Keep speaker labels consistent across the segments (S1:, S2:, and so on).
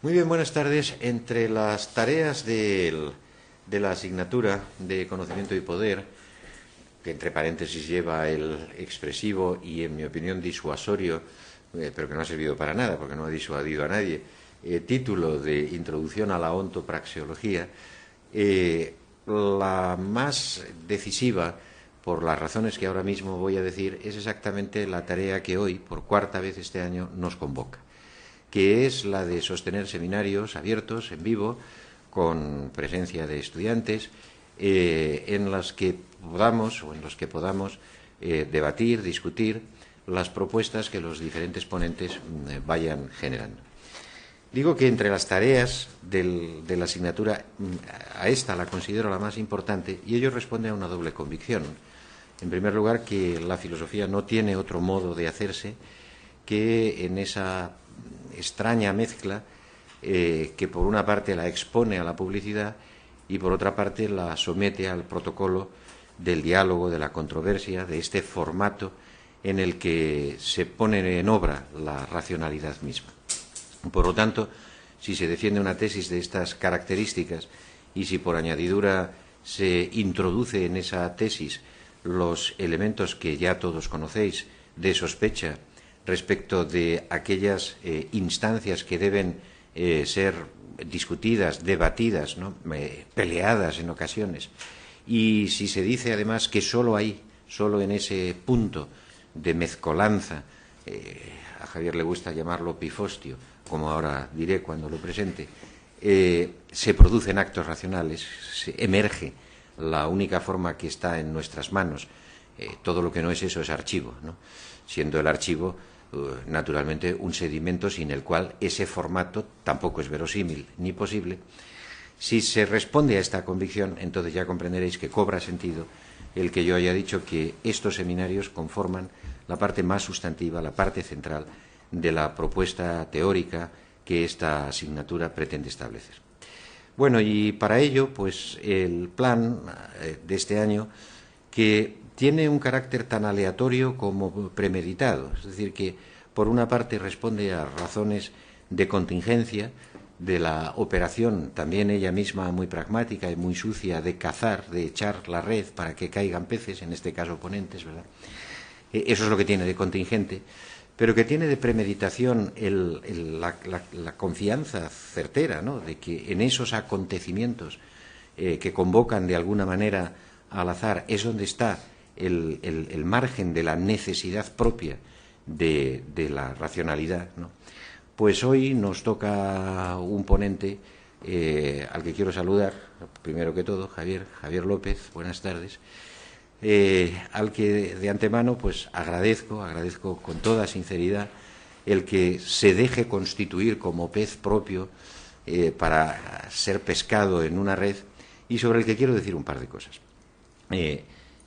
S1: Muy bien, buenas tardes. Entre las tareas de la asignatura de Conocimiento y Poder, que entre paréntesis lleva el expresivo y, en mi opinión, disuasorio, pero que no ha servido para nada porque no ha disuadido a nadie, título de Introducción a la Ontopraxeología, la más decisiva, por las razones que ahora mismo voy a decir, es exactamente la tarea que hoy, por cuarta vez este año, nos convoca, que es la de sostener seminarios abiertos, en vivo, con presencia de estudiantes, en los que podamos debatir, discutir las propuestas que los diferentes ponentes vayan generando. Digo que entre las tareas de la asignatura, a esta la considero la más importante, y ello responde a una doble convicción. En primer lugar, que la filosofía no tiene otro modo de hacerse que en esa extraña mezcla que por una parte la expone a la publicidad y por otra parte la somete al protocolo del diálogo, de la controversia, de este formato en el que se pone en obra la racionalidad misma. Por lo tanto, si se defiende una tesis de estas características y si por añadidura se introduce en esa tesis los elementos que ya todos conocéis de sospecha respecto de aquellas instancias que deben ser discutidas, debatidas, ¿no? Peleadas en ocasiones, y si se dice además que solo en ese punto de mezcolanza, a Javier le gusta llamarlo pifostio, como ahora diré cuando lo presente, se producen actos racionales, se emerge la única forma que está en nuestras manos. Todo lo que no es eso es archivo, ¿no? Siendo el archivo naturalmente un sedimento sin el cual ese formato tampoco es verosímil ni posible. Si se responde a esta convicción, entonces ya comprenderéis que cobra sentido el que yo haya dicho que estos seminarios conforman la parte más sustantiva, la parte central de la propuesta teórica que esta asignatura pretende establecer. Bueno, y para ello, pues el plan de este año, que tiene un carácter tan aleatorio como premeditado, es decir, que por una parte responde a razones de contingencia, de la operación, también ella misma muy pragmática y muy sucia, de cazar, de echar la red para que caigan peces, en este caso ponentes, ¿verdad? Eso es lo que tiene de contingente, pero que tiene de premeditación la confianza certera, ¿no?, de que en esos acontecimientos que convocan de alguna manera al azar es donde está el margen de la necesidad propia de la racionalidad, ¿no? Pues hoy nos toca un ponente al que quiero saludar, primero que todo, Javier López, buenas tardes, al que de antemano pues agradezco con toda sinceridad el que se deje constituir como pez propio para ser pescado en una red, y sobre el que quiero decir un par de cosas.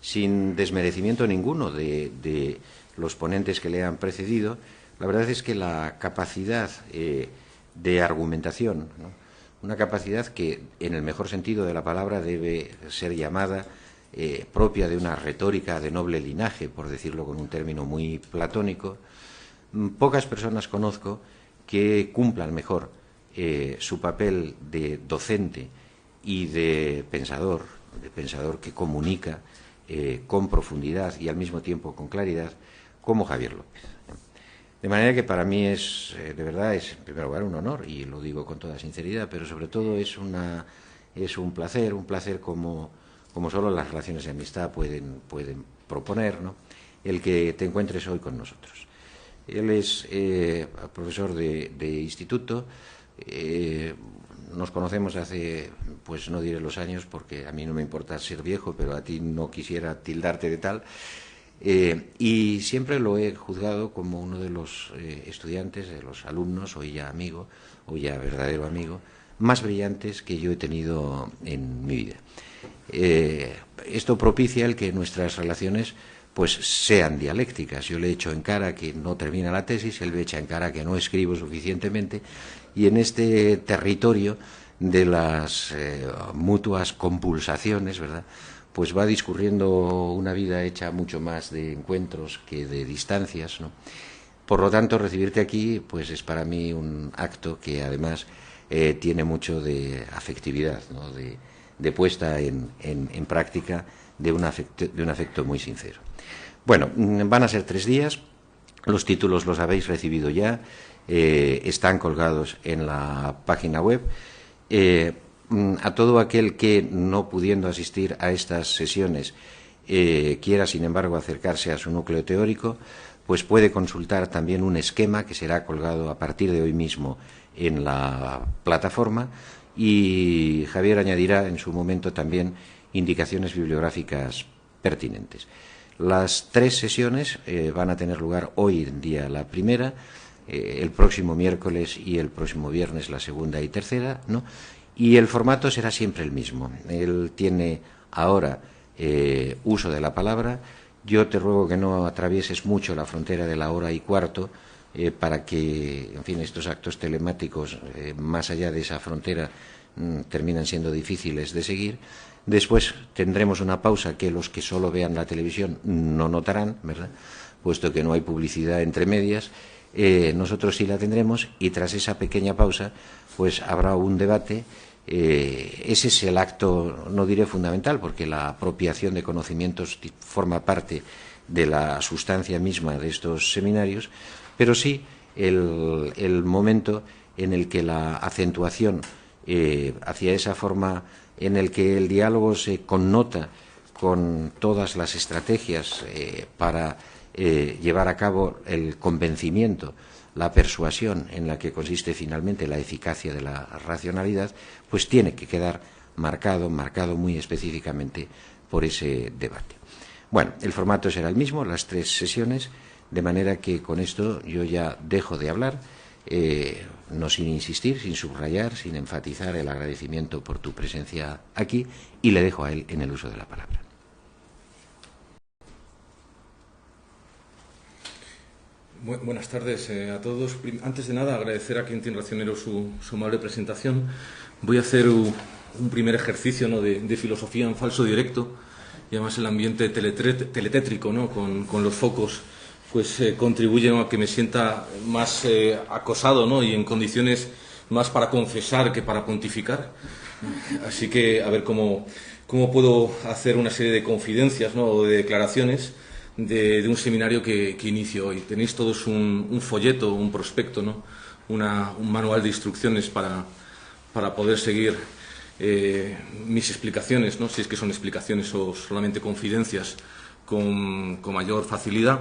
S1: Sin desmerecimiento ninguno de los ponentes que le han precedido, la verdad es que la capacidad de argumentación, ¿no?, una capacidad que en el mejor sentido de la palabra debe ser llamada propia de una retórica de noble linaje, por decirlo con un término muy platónico, pocas personas conozco que cumplan mejor su papel de docente y de pensador que comunica con profundidad y al mismo tiempo con claridad, como Javier López. De manera que para mí es, de verdad, es en primer lugar un honor, y lo digo con toda sinceridad, pero sobre todo es un placer como solo las relaciones de amistad pueden proponer, ¿no?, el que te encuentres hoy con nosotros. Él es profesor de instituto. Nos conocemos hace, pues no diré los años porque a mí no me importa ser viejo, pero a ti no quisiera tildarte de tal, y siempre lo he juzgado como uno de los estudiantes, de los alumnos, hoy ya amigo, hoy ya verdadero amigo, más brillantes que yo he tenido en mi vida. Esto propicia el que nuestras relaciones pues sean dialécticas. Yo le echo en cara que no termina la tesis, él me echa en cara que no escribo suficientemente, y en este territorio de las mutuas compulsaciones, ¿verdad?, pues va discurriendo una vida hecha mucho más de encuentros que de distancias, ¿no? Por lo tanto, recibirte aquí pues es para mí un acto que además tiene mucho de afectividad, ¿no? de puesta en práctica de un afecto muy sincero. Bueno, van a ser 3 días, los títulos los habéis recibido ya, están colgados en la página web. A todo aquel que, no pudiendo asistir a estas sesiones, quiera, sin embargo, acercarse a su núcleo teórico, pues puede consultar también un esquema que será colgado a partir de hoy mismo en la plataforma, y Javier añadirá en su momento también indicaciones bibliográficas pertinentes. Las 3 sesiones van a tener lugar hoy en día la primera, el próximo miércoles y el próximo viernes la segunda y tercera, ¿no? Y el formato será siempre el mismo. Él tiene ahora uso de la palabra. Yo te ruego que no atravieses mucho la frontera de la hora y cuarto para que, en fin, estos actos telemáticos, más allá de esa frontera, terminan siendo difíciles de seguir. Después tendremos una pausa que los que solo vean la televisión no notarán, ¿verdad?, puesto que no hay publicidad entre medias. Nosotros sí la tendremos, y tras esa pequeña pausa pues habrá un debate. Ese es el acto, no diré fundamental, porque la apropiación de conocimientos forma parte de la sustancia misma de estos seminarios, pero sí el momento en el que la acentuación hacia esa forma en el que el diálogo se connota con todas las estrategias para llevar a cabo el convencimiento, la persuasión, en la que consiste finalmente la eficacia de la racionalidad, pues tiene que quedar marcado muy específicamente por ese debate. Bueno, el formato será el mismo, las 3 sesiones, de manera que con esto yo ya dejo de hablar, no sin insistir, sin subrayar, sin enfatizar el agradecimiento por tu presencia aquí, y le dejo a él en el uso de la palabra.
S2: Buenas tardes a todos. Antes de nada, agradecer a Quintín Racionero su amable presentación. Voy a hacer un primer ejercicio, ¿no?, de filosofía en falso directo, y además el ambiente teletétrico, ¿no?, con los focos, pues contribuye a que me sienta más acosado, ¿no?, y en condiciones más para confesar que para pontificar. Así que a ver cómo puedo hacer una serie de confidencias, ¿no?, o de declaraciones de un seminario que inicio hoy. Tenéis todos un folleto, un prospecto, ¿no?, un manual de instrucciones para poder seguir mis explicaciones, ¿no?, si es que son explicaciones o solamente confidencias, con mayor facilidad.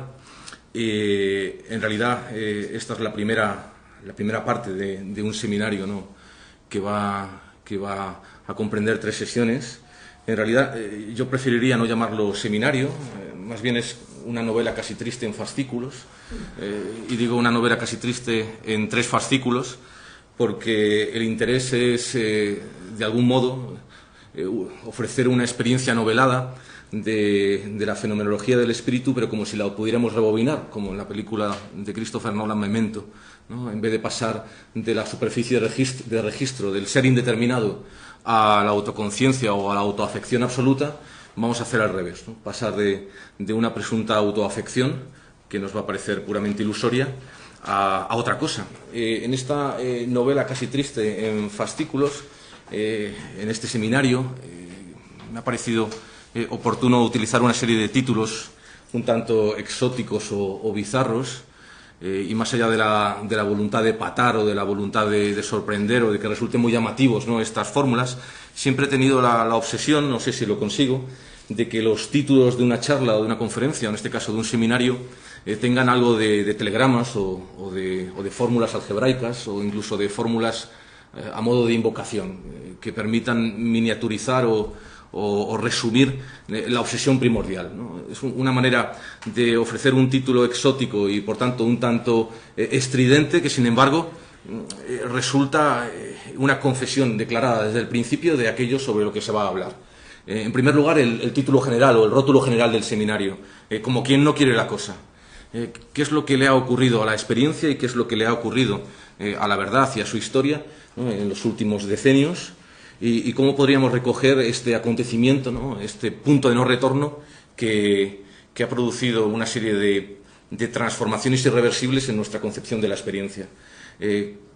S2: En realidad, esta es la primera parte de un seminario, ¿no?, que va a comprender 3 sesiones. En realidad, yo preferiría no llamarlo seminario, más bien es una novela casi triste en fascículos, y digo una novela casi triste en 3 fascículos, porque el interés es, de algún modo, ofrecer una experiencia novelada de la fenomenología del espíritu, pero como si la pudiéramos rebobinar, como en la película de Christopher Nolan, Memento, ¿no? En vez de pasar de la superficie de registro del ser indeterminado a la autoconciencia o a la autoafección absoluta, vamos a hacer al revés, ¿no? Pasar de una presunta autoafección, que nos va a parecer puramente ilusoria, a otra cosa. En esta novela casi triste en fascículos, en este seminario, me ha parecido oportuno utilizar una serie de títulos un tanto exóticos o bizarros, y más allá de la voluntad de patar o de la voluntad de sorprender o de que resulten muy llamativos, ¿no?, estas fórmulas, siempre he tenido la obsesión, no sé si lo consigo, de que los títulos de una charla o de una conferencia, o en este caso de un seminario, tengan algo de telegramas o de fórmulas algebraicas, o incluso de fórmulas a modo de invocación, que permitan miniaturizar o resumir la obsesión primordial, ¿no? Es una manera de ofrecer un título exótico y, por tanto, un tanto estridente, que, sin embargo, resulta una confesión declarada desde el principio de aquello sobre lo que se va a hablar. En primer lugar, el título general o el rótulo general del seminario, como quien no quiere la cosa. ¿Qué es lo que le ha ocurrido a la experiencia y qué es lo que le ha ocurrido a la verdad y a su historia, ¿no?, en los últimos decenios? Y cómo podríamos recoger este acontecimiento, ¿no?, este punto de no retorno que ha producido una serie de de transformaciones irreversibles en nuestra concepción de la experiencia.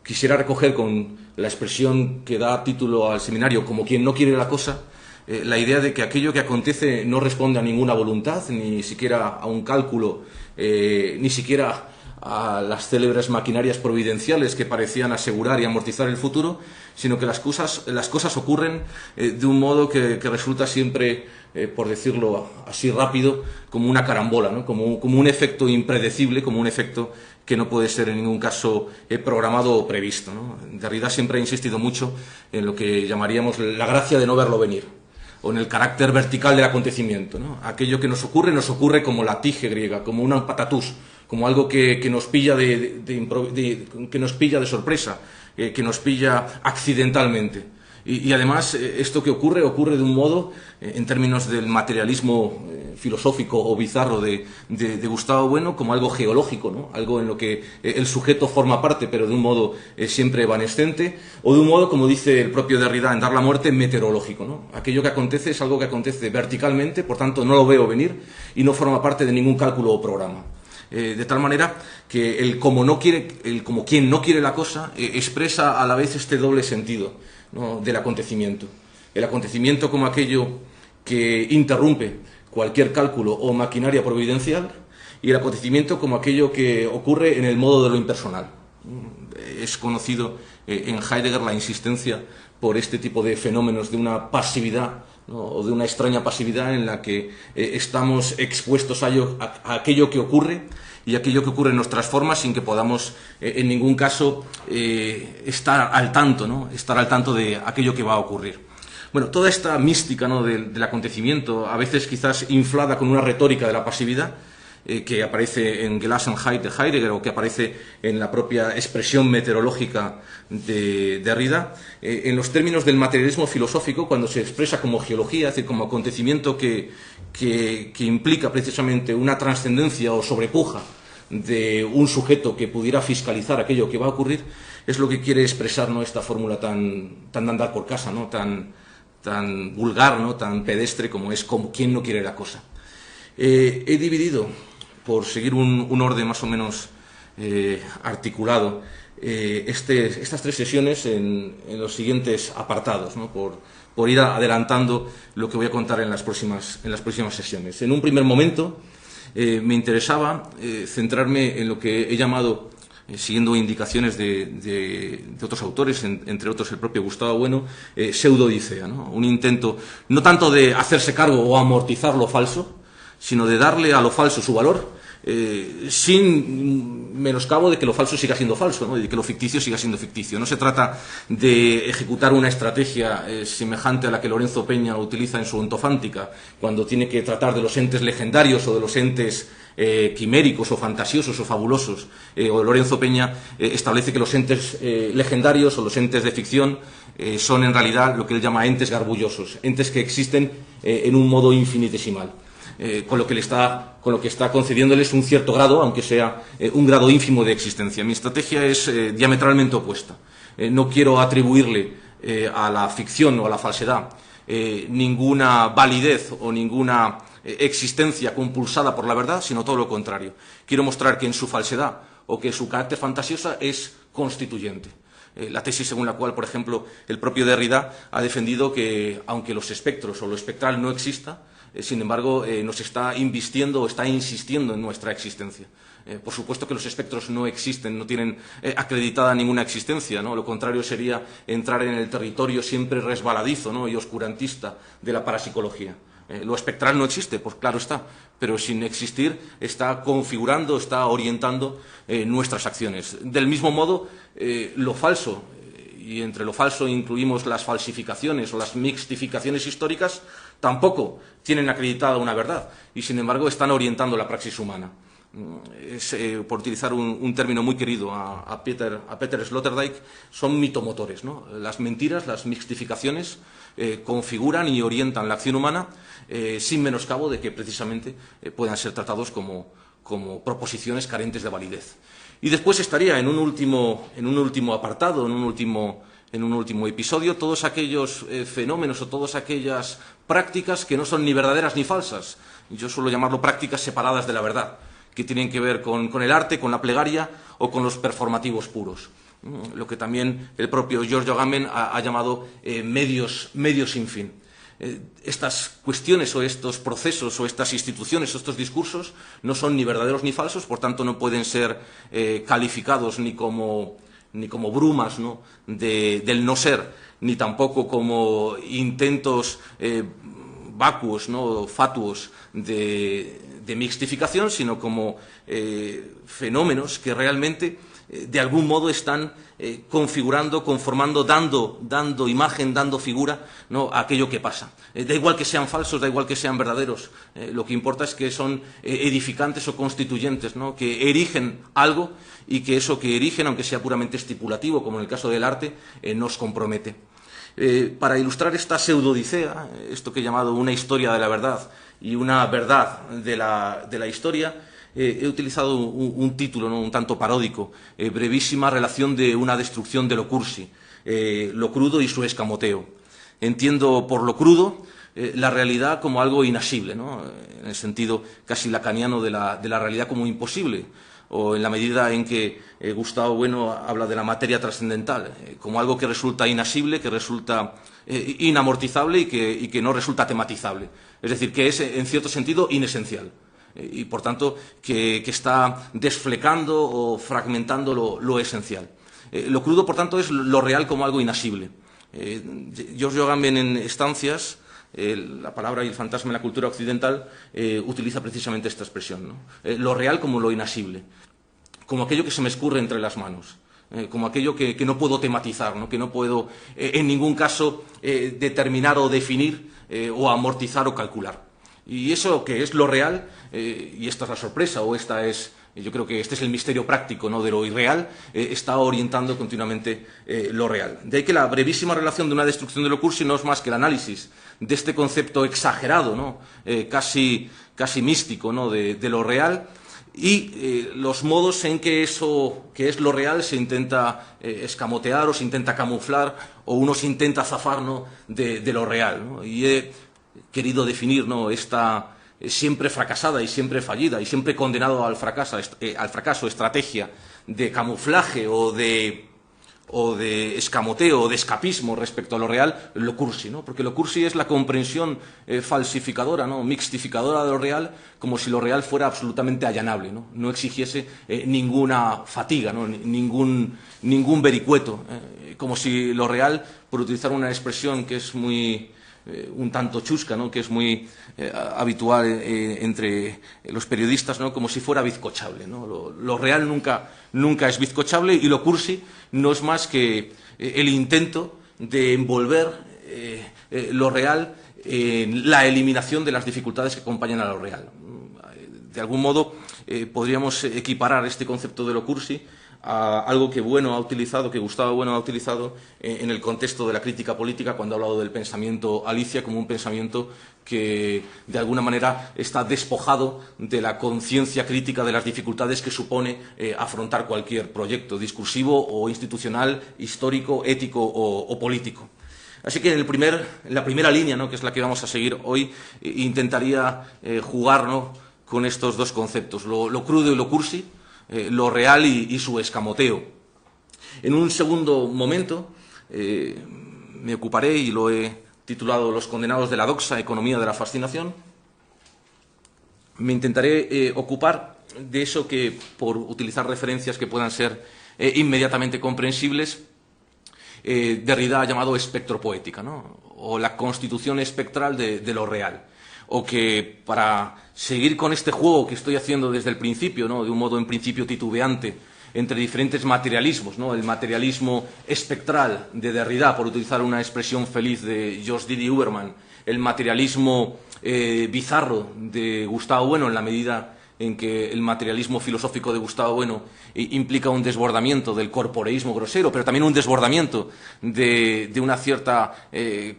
S2: Quisiera recoger con la expresión que da título al seminario, como quien no quiere la cosa, la idea de que aquello que acontece no responde a ninguna voluntad, ni siquiera a un cálculo, ni siquiera a las célebres maquinarias providenciales que parecían asegurar y amortizar el futuro, sino que las cosas ocurren de un modo que resulta siempre, por decirlo así rápido, como una carambola, ¿no? como un efecto impredecible, como un efecto que no puede ser en ningún caso programado o previsto, ¿no? Derrida siempre ha insistido mucho en lo que llamaríamos la gracia de no verlo venir, o en el carácter vertical del acontecimiento, ¿no? Aquello que nos ocurre como la tige griega, como un patatús, como algo que nos pilla que nos pilla de sorpresa, que nos pilla accidentalmente. Y además, esto que ocurre de un modo, en términos del materialismo filosófico o bizarro de Gustavo Bueno, como algo geológico, ¿no? Algo en lo que el sujeto forma parte, pero de un modo siempre evanescente, o de un modo, como dice el propio Derrida en Dar la muerte, meteorológico, ¿no? Aquello que acontece es algo que acontece verticalmente, por tanto no lo veo venir y no forma parte de ningún cálculo o programa. De tal manera que el como quien no quiere la cosa expresa a la vez este doble sentido, ¿no? Del acontecimiento. El acontecimiento como aquello que interrumpe cualquier cálculo o maquinaria providencial, y el acontecimiento como aquello que ocurre en el modo de lo impersonal. Es conocido en Heidegger la insistencia por este tipo de fenómenos de una pasividad, ¿no? O de una extraña pasividad en la que estamos expuestos a aquello que ocurre, y aquello que ocurre nos transforma sin que podamos en ningún caso estar al tanto, ¿no? Estar al tanto de aquello que va a ocurrir. Bueno, toda esta mística, ¿no? del acontecimiento, a veces quizás inflada con una retórica de la pasividad, que aparece en Gelassenheit de Heidegger, o que aparece en la propia expresión meteorológica de Derrida, en los términos del materialismo filosófico, cuando se expresa como geología, es decir, como acontecimiento que implica precisamente una trascendencia o sobrepuja de un sujeto que pudiera fiscalizar aquello que va a ocurrir, es lo que quiere expresar, ¿no? Esta fórmula tan de andar por casa, ¿no? tan vulgar, ¿no? Tan pedestre como es como quien no quiere la cosa. He dividido, por seguir un orden más o menos articulado, estas tres sesiones en los siguientes apartados, ¿no? por ir adelantando lo que voy a contar en las próximas sesiones. En un primer momento me interesaba centrarme en lo que he llamado, siguiendo indicaciones de otros autores, entre otros el propio Gustavo Bueno, pseudo-odisea, ¿no? Un intento no tanto de hacerse cargo o amortizar lo falso, sino de darle a lo falso su valor, sin menoscabo de que lo falso siga siendo falso, ¿no? Y de que lo ficticio siga siendo ficticio. No se trata de ejecutar una estrategia semejante a la que Lorenzo Peña utiliza en su Ontofántica, cuando tiene que tratar de los entes legendarios o de los entes quiméricos o fantasiosos o fabulosos. O Lorenzo Peña establece que los entes legendarios o los entes de ficción son en realidad lo que él llama entes garbullosos, entes que existen en un modo infinitesimal. Con lo que está concediéndoles un cierto grado, aunque sea un grado ínfimo de existencia. Mi estrategia es diametralmente opuesta. No quiero atribuirle a la ficción o a la falsedad ninguna validez o ninguna existencia compulsada por la verdad, sino todo lo contrario. Quiero mostrar que en su falsedad o que su carácter fantasiosa es constituyente. La tesis según la cual, por ejemplo, el propio Derrida ha defendido que, aunque los espectros o lo espectral no exista, sin embargo, nos está invistiendo o está insistiendo en nuestra existencia. Por supuesto que los espectros no existen, no tienen acreditada ninguna existencia, ¿no? Lo contrario sería entrar en el territorio siempre resbaladizo, ¿no? Y oscurantista de la parapsicología. Lo espectral no existe, pues claro está, pero sin existir está configurando, está orientando nuestras acciones. Del mismo modo, lo falso, y entre lo falso incluimos las falsificaciones o las mixtificaciones históricas, tampoco tienen acreditada una verdad y, sin embargo, están orientando la praxis humana. Es, por utilizar un término muy querido a Peter Sloterdijk, son mitomotores, ¿no? Las mentiras, las mixtificaciones, configuran y orientan la acción humana sin menoscabo de que precisamente puedan ser tratados como proposiciones carentes de validez. Y después estaría en un último apartado, en un último episodio, todos aquellos fenómenos o todas aquellas prácticas que no son ni verdaderas ni falsas. Yo suelo llamarlo prácticas separadas de la verdad, que tienen que ver con el arte, con la plegaria o con los performativos puros. Lo que también el propio Giorgio Agamben ha llamado medios sin fin. Estas cuestiones o estos procesos o estas instituciones o estos discursos no son ni verdaderos ni falsos, por tanto no pueden ser calificados ni como brumas, ¿no?, del no ser, ni tampoco como intentos vacuos, ¿no?, fatuos de mixtificación, sino como fenómenos que realmente de algún modo están configurando, conformando, dando imagen, dando figura, ¿no?, a aquello que pasa. Da igual que sean falsos, da igual que sean verdaderos. Lo que importa es que son edificantes o constituyentes, ¿no?, que erigen algo y que eso que erigen, aunque sea puramente estipulativo, como en el caso del arte, nos compromete. Para ilustrar esta pseudodicea, esto que he llamado una historia de la verdad y una verdad de la historia, he utilizado un título, ¿no?, un tanto paródico, brevísima relación de una destrucción de lo cursi, lo crudo y su escamoteo. Entiendo por lo crudo la realidad como algo inasible, ¿no?, en el sentido casi lacaniano de la realidad como imposible, o en la medida en que Gustavo Bueno habla de la materia trascendental, como algo que resulta inasible, que resulta inamortizable y que no resulta tematizable. Es decir, que es, en cierto sentido, inesencial. Y, por tanto, que está desflecando o fragmentando lo esencial. Lo crudo, por tanto, es lo real como algo inasible. Giorgio Agamben, en Estancias, la palabra y el fantasma en la cultura occidental, utiliza precisamente esta expresión, ¿no? Lo real como lo inasible, como aquello que se me escurre entre las manos, como aquello que no puedo tematizar, ¿no?, que no puedo en ningún caso determinar o definir o amortizar o calcular. Y eso que es lo real, y esta es la sorpresa, o yo creo que este es el misterio práctico, ¿no?, de lo irreal, está orientando continuamente lo real. De ahí que la brevísima relación de una destrucción de lo cursi no es más que el análisis de este concepto exagerado, ¿no?, casi místico, ¿no?, de lo real, y los modos en que eso que es lo real se intenta escamotear o se intenta camuflar o uno se intenta zafar, ¿no?, de lo real, ¿no? Y he querido definir, ¿no?, esta siempre fracasada y siempre fallida y siempre condenado al fracaso estrategia de camuflaje o de escamoteo o de escapismo respecto a lo real, lo cursi, ¿no? Porque lo cursi es la comprensión falsificadora, ¿no?, mixtificadora de lo real, como si lo real fuera absolutamente allanable, ¿no? No exigiese ninguna fatiga, ¿no?, ningún vericueto, como si lo real, por utilizar una expresión que es muy un tanto chusca, ¿no?, que es muy habitual entre los periodistas, ¿no?, como si fuera bizcochable, ¿no? Lo real nunca es bizcochable, y lo cursi no es más que el intento de envolver lo real en la eliminación de las dificultades que acompañan a lo real. De algún modo podríamos equiparar este concepto de lo cursi a algo que Gustavo Bueno ha utilizado en el contexto de la crítica política, cuando ha hablado del pensamiento Alicia como un pensamiento que de alguna manera está despojado de la conciencia crítica de las dificultades que supone afrontar cualquier proyecto discursivo o institucional, histórico, ético o político. Así que en la primera línea, ¿no?, que es la que vamos a seguir hoy, intentaría jugar, ¿no?, con estos dos conceptos, lo crudo y lo cursi, lo real y su escamoteo. En un segundo momento me ocuparé, y lo he titulado Los condenados de la doxa, economía de la fascinación. Me intentaré ocupar de eso que, por utilizar referencias que puedan ser inmediatamente comprensibles, Derrida ha llamado espectropoética, ¿no?, o la constitución espectral de lo real. O que, para seguir con este juego que estoy haciendo desde el principio, ¿no?, de un modo en principio titubeante, entre diferentes materialismos, ¿no?, el materialismo espectral de Derrida, por utilizar una expresión feliz de Georges Didi Huberman, el materialismo bizarro de Gustavo Bueno, en la medida en que el materialismo filosófico de Gustavo Bueno implica un desbordamiento del corporeísmo grosero, pero también un desbordamiento de una cierta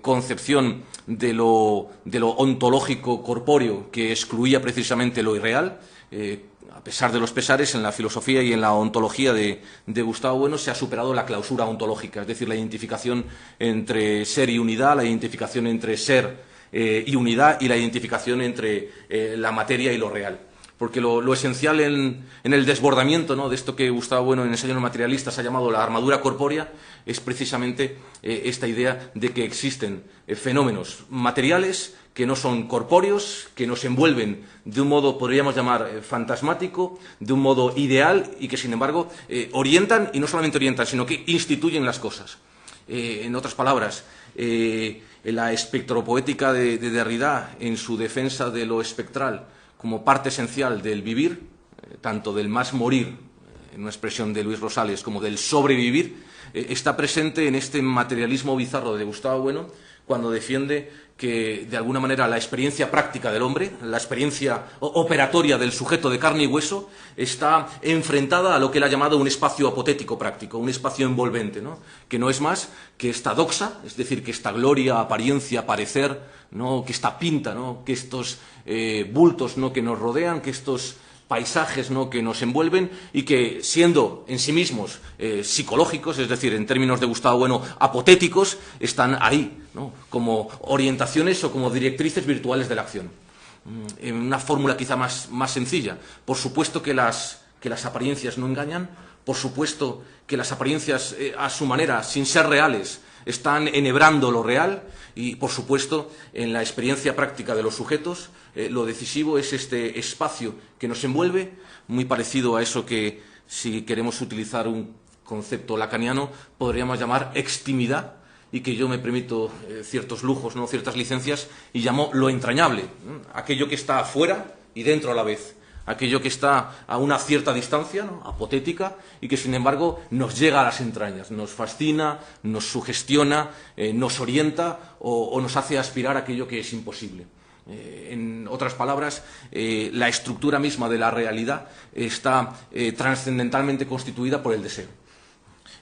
S2: concepción de lo ontológico corpóreo, que excluía precisamente lo irreal. A pesar de los pesares, en la filosofía y en la ontología de Gustavo Bueno se ha superado la clausura ontológica, es decir, la identificación entre ser y unidad, la identificación entre ser y unidad, y la identificación entre la materia y lo real. porque lo esencial en el desbordamiento, ¿no?, de esto que Gustavo Bueno en Ensayos materialistas ha llamado la armadura corpórea es precisamente esta idea de que existen fenómenos materiales que no son corpóreos, que nos envuelven de un modo, podríamos llamar, fantasmático, de un modo ideal y que, sin embargo, orientan, y no solamente orientan, sino que instituyen las cosas. En otras palabras, la espectropoética de Derrida, en su defensa de lo espectral como parte esencial del vivir, tanto del más morir, en una expresión de Luis Rosales, como del sobrevivir, está presente en este materialismo bizarro de Gustavo Bueno, cuando defiende que, de alguna manera, la experiencia práctica del hombre, la experiencia operatoria del sujeto de carne y hueso, está enfrentada a lo que él ha llamado un espacio apotético práctico, un espacio envolvente, ¿no?, que no es más que esta doxa, es decir, que esta gloria, apariencia, parecer, ¿no?, que esta pinta, ¿no?, que estos bultos, ¿no?, que nos rodean, que estos paisajes, ¿no?, que nos envuelven y que, siendo en sí mismos psicológicos, es decir, en términos de Gustavo Bueno, apotéticos, están ahí, ¿no?, como orientaciones o como directrices virtuales de la acción. En una fórmula quizá más sencilla, por supuesto que las apariencias no engañan, por supuesto que las apariencias a su manera, sin ser reales, están enhebrando lo real y, por supuesto, en la experiencia práctica de los sujetos, lo decisivo es este espacio que nos envuelve, muy parecido a eso que, si queremos utilizar un concepto lacaniano, podríamos llamar extimidad, y que yo me permito ciertos lujos, ¿no?, ciertas licencias, y llamo lo entrañable, ¿no?, aquello que está afuera y dentro a la vez, aquello que está a una cierta distancia, ¿no?, apotética, y que, sin embargo, nos llega a las entrañas, nos fascina, nos sugestiona, nos orienta o nos hace aspirar a aquello que es imposible. En otras palabras, la estructura misma de la realidad está trascendentalmente constituida por el deseo.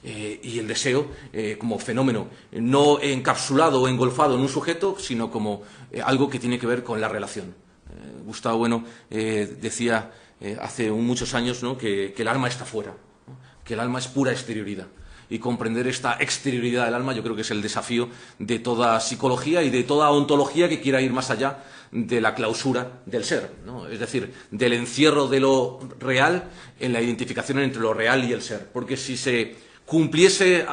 S2: Y el deseo como fenómeno no encapsulado o engolfado en un sujeto, sino como algo que tiene que ver con la relación. Gustavo Bueno decía hace muchos años, ¿no?, que el alma está fuera, ¿no?, que el alma es pura exterioridad. Y comprender esta exterioridad del alma yo creo que es el desafío de toda psicología y de toda ontología que quiera ir más allá de la clausura del ser, ¿no?, es decir, del encierro de lo real en la identificación entre lo real y el ser. Porque si se cumpliese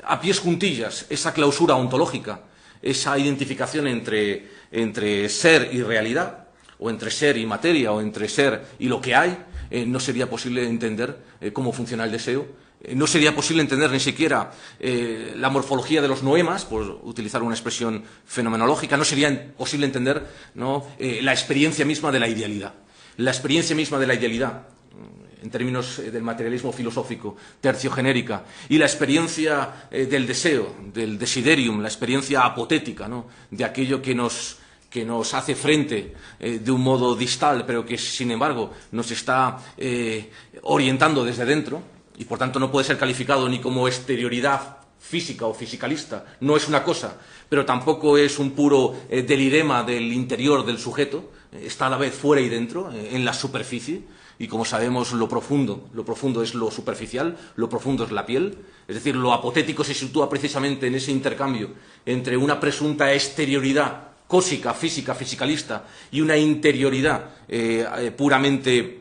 S2: a pies juntillas esa clausura ontológica, esa identificación entre ser y realidad, o entre ser y materia, o entre ser y lo que hay, no sería posible entender cómo funciona el deseo. No sería posible entender ni siquiera la morfología de los noemas, por utilizar una expresión fenomenológica. No sería posible entender, ¿no?, la experiencia misma de la idealidad. La experiencia misma de la idealidad, en términos del materialismo filosófico, terciogenérica, y la experiencia del deseo, del desiderium, la experiencia apotética, ¿no?, de aquello que nos hace frente de un modo distal, pero que, sin embargo, nos está orientando desde dentro, y por tanto no puede ser calificado ni como exterioridad física o fisicalista, no es una cosa, pero tampoco es un puro delirema del interior del sujeto, está a la vez fuera y dentro, en la superficie, y como sabemos lo profundo es lo superficial, lo profundo es la piel, es decir, lo apotético se sitúa precisamente en ese intercambio entre una presunta exterioridad cósica, física, fisicalista, y una interioridad puramente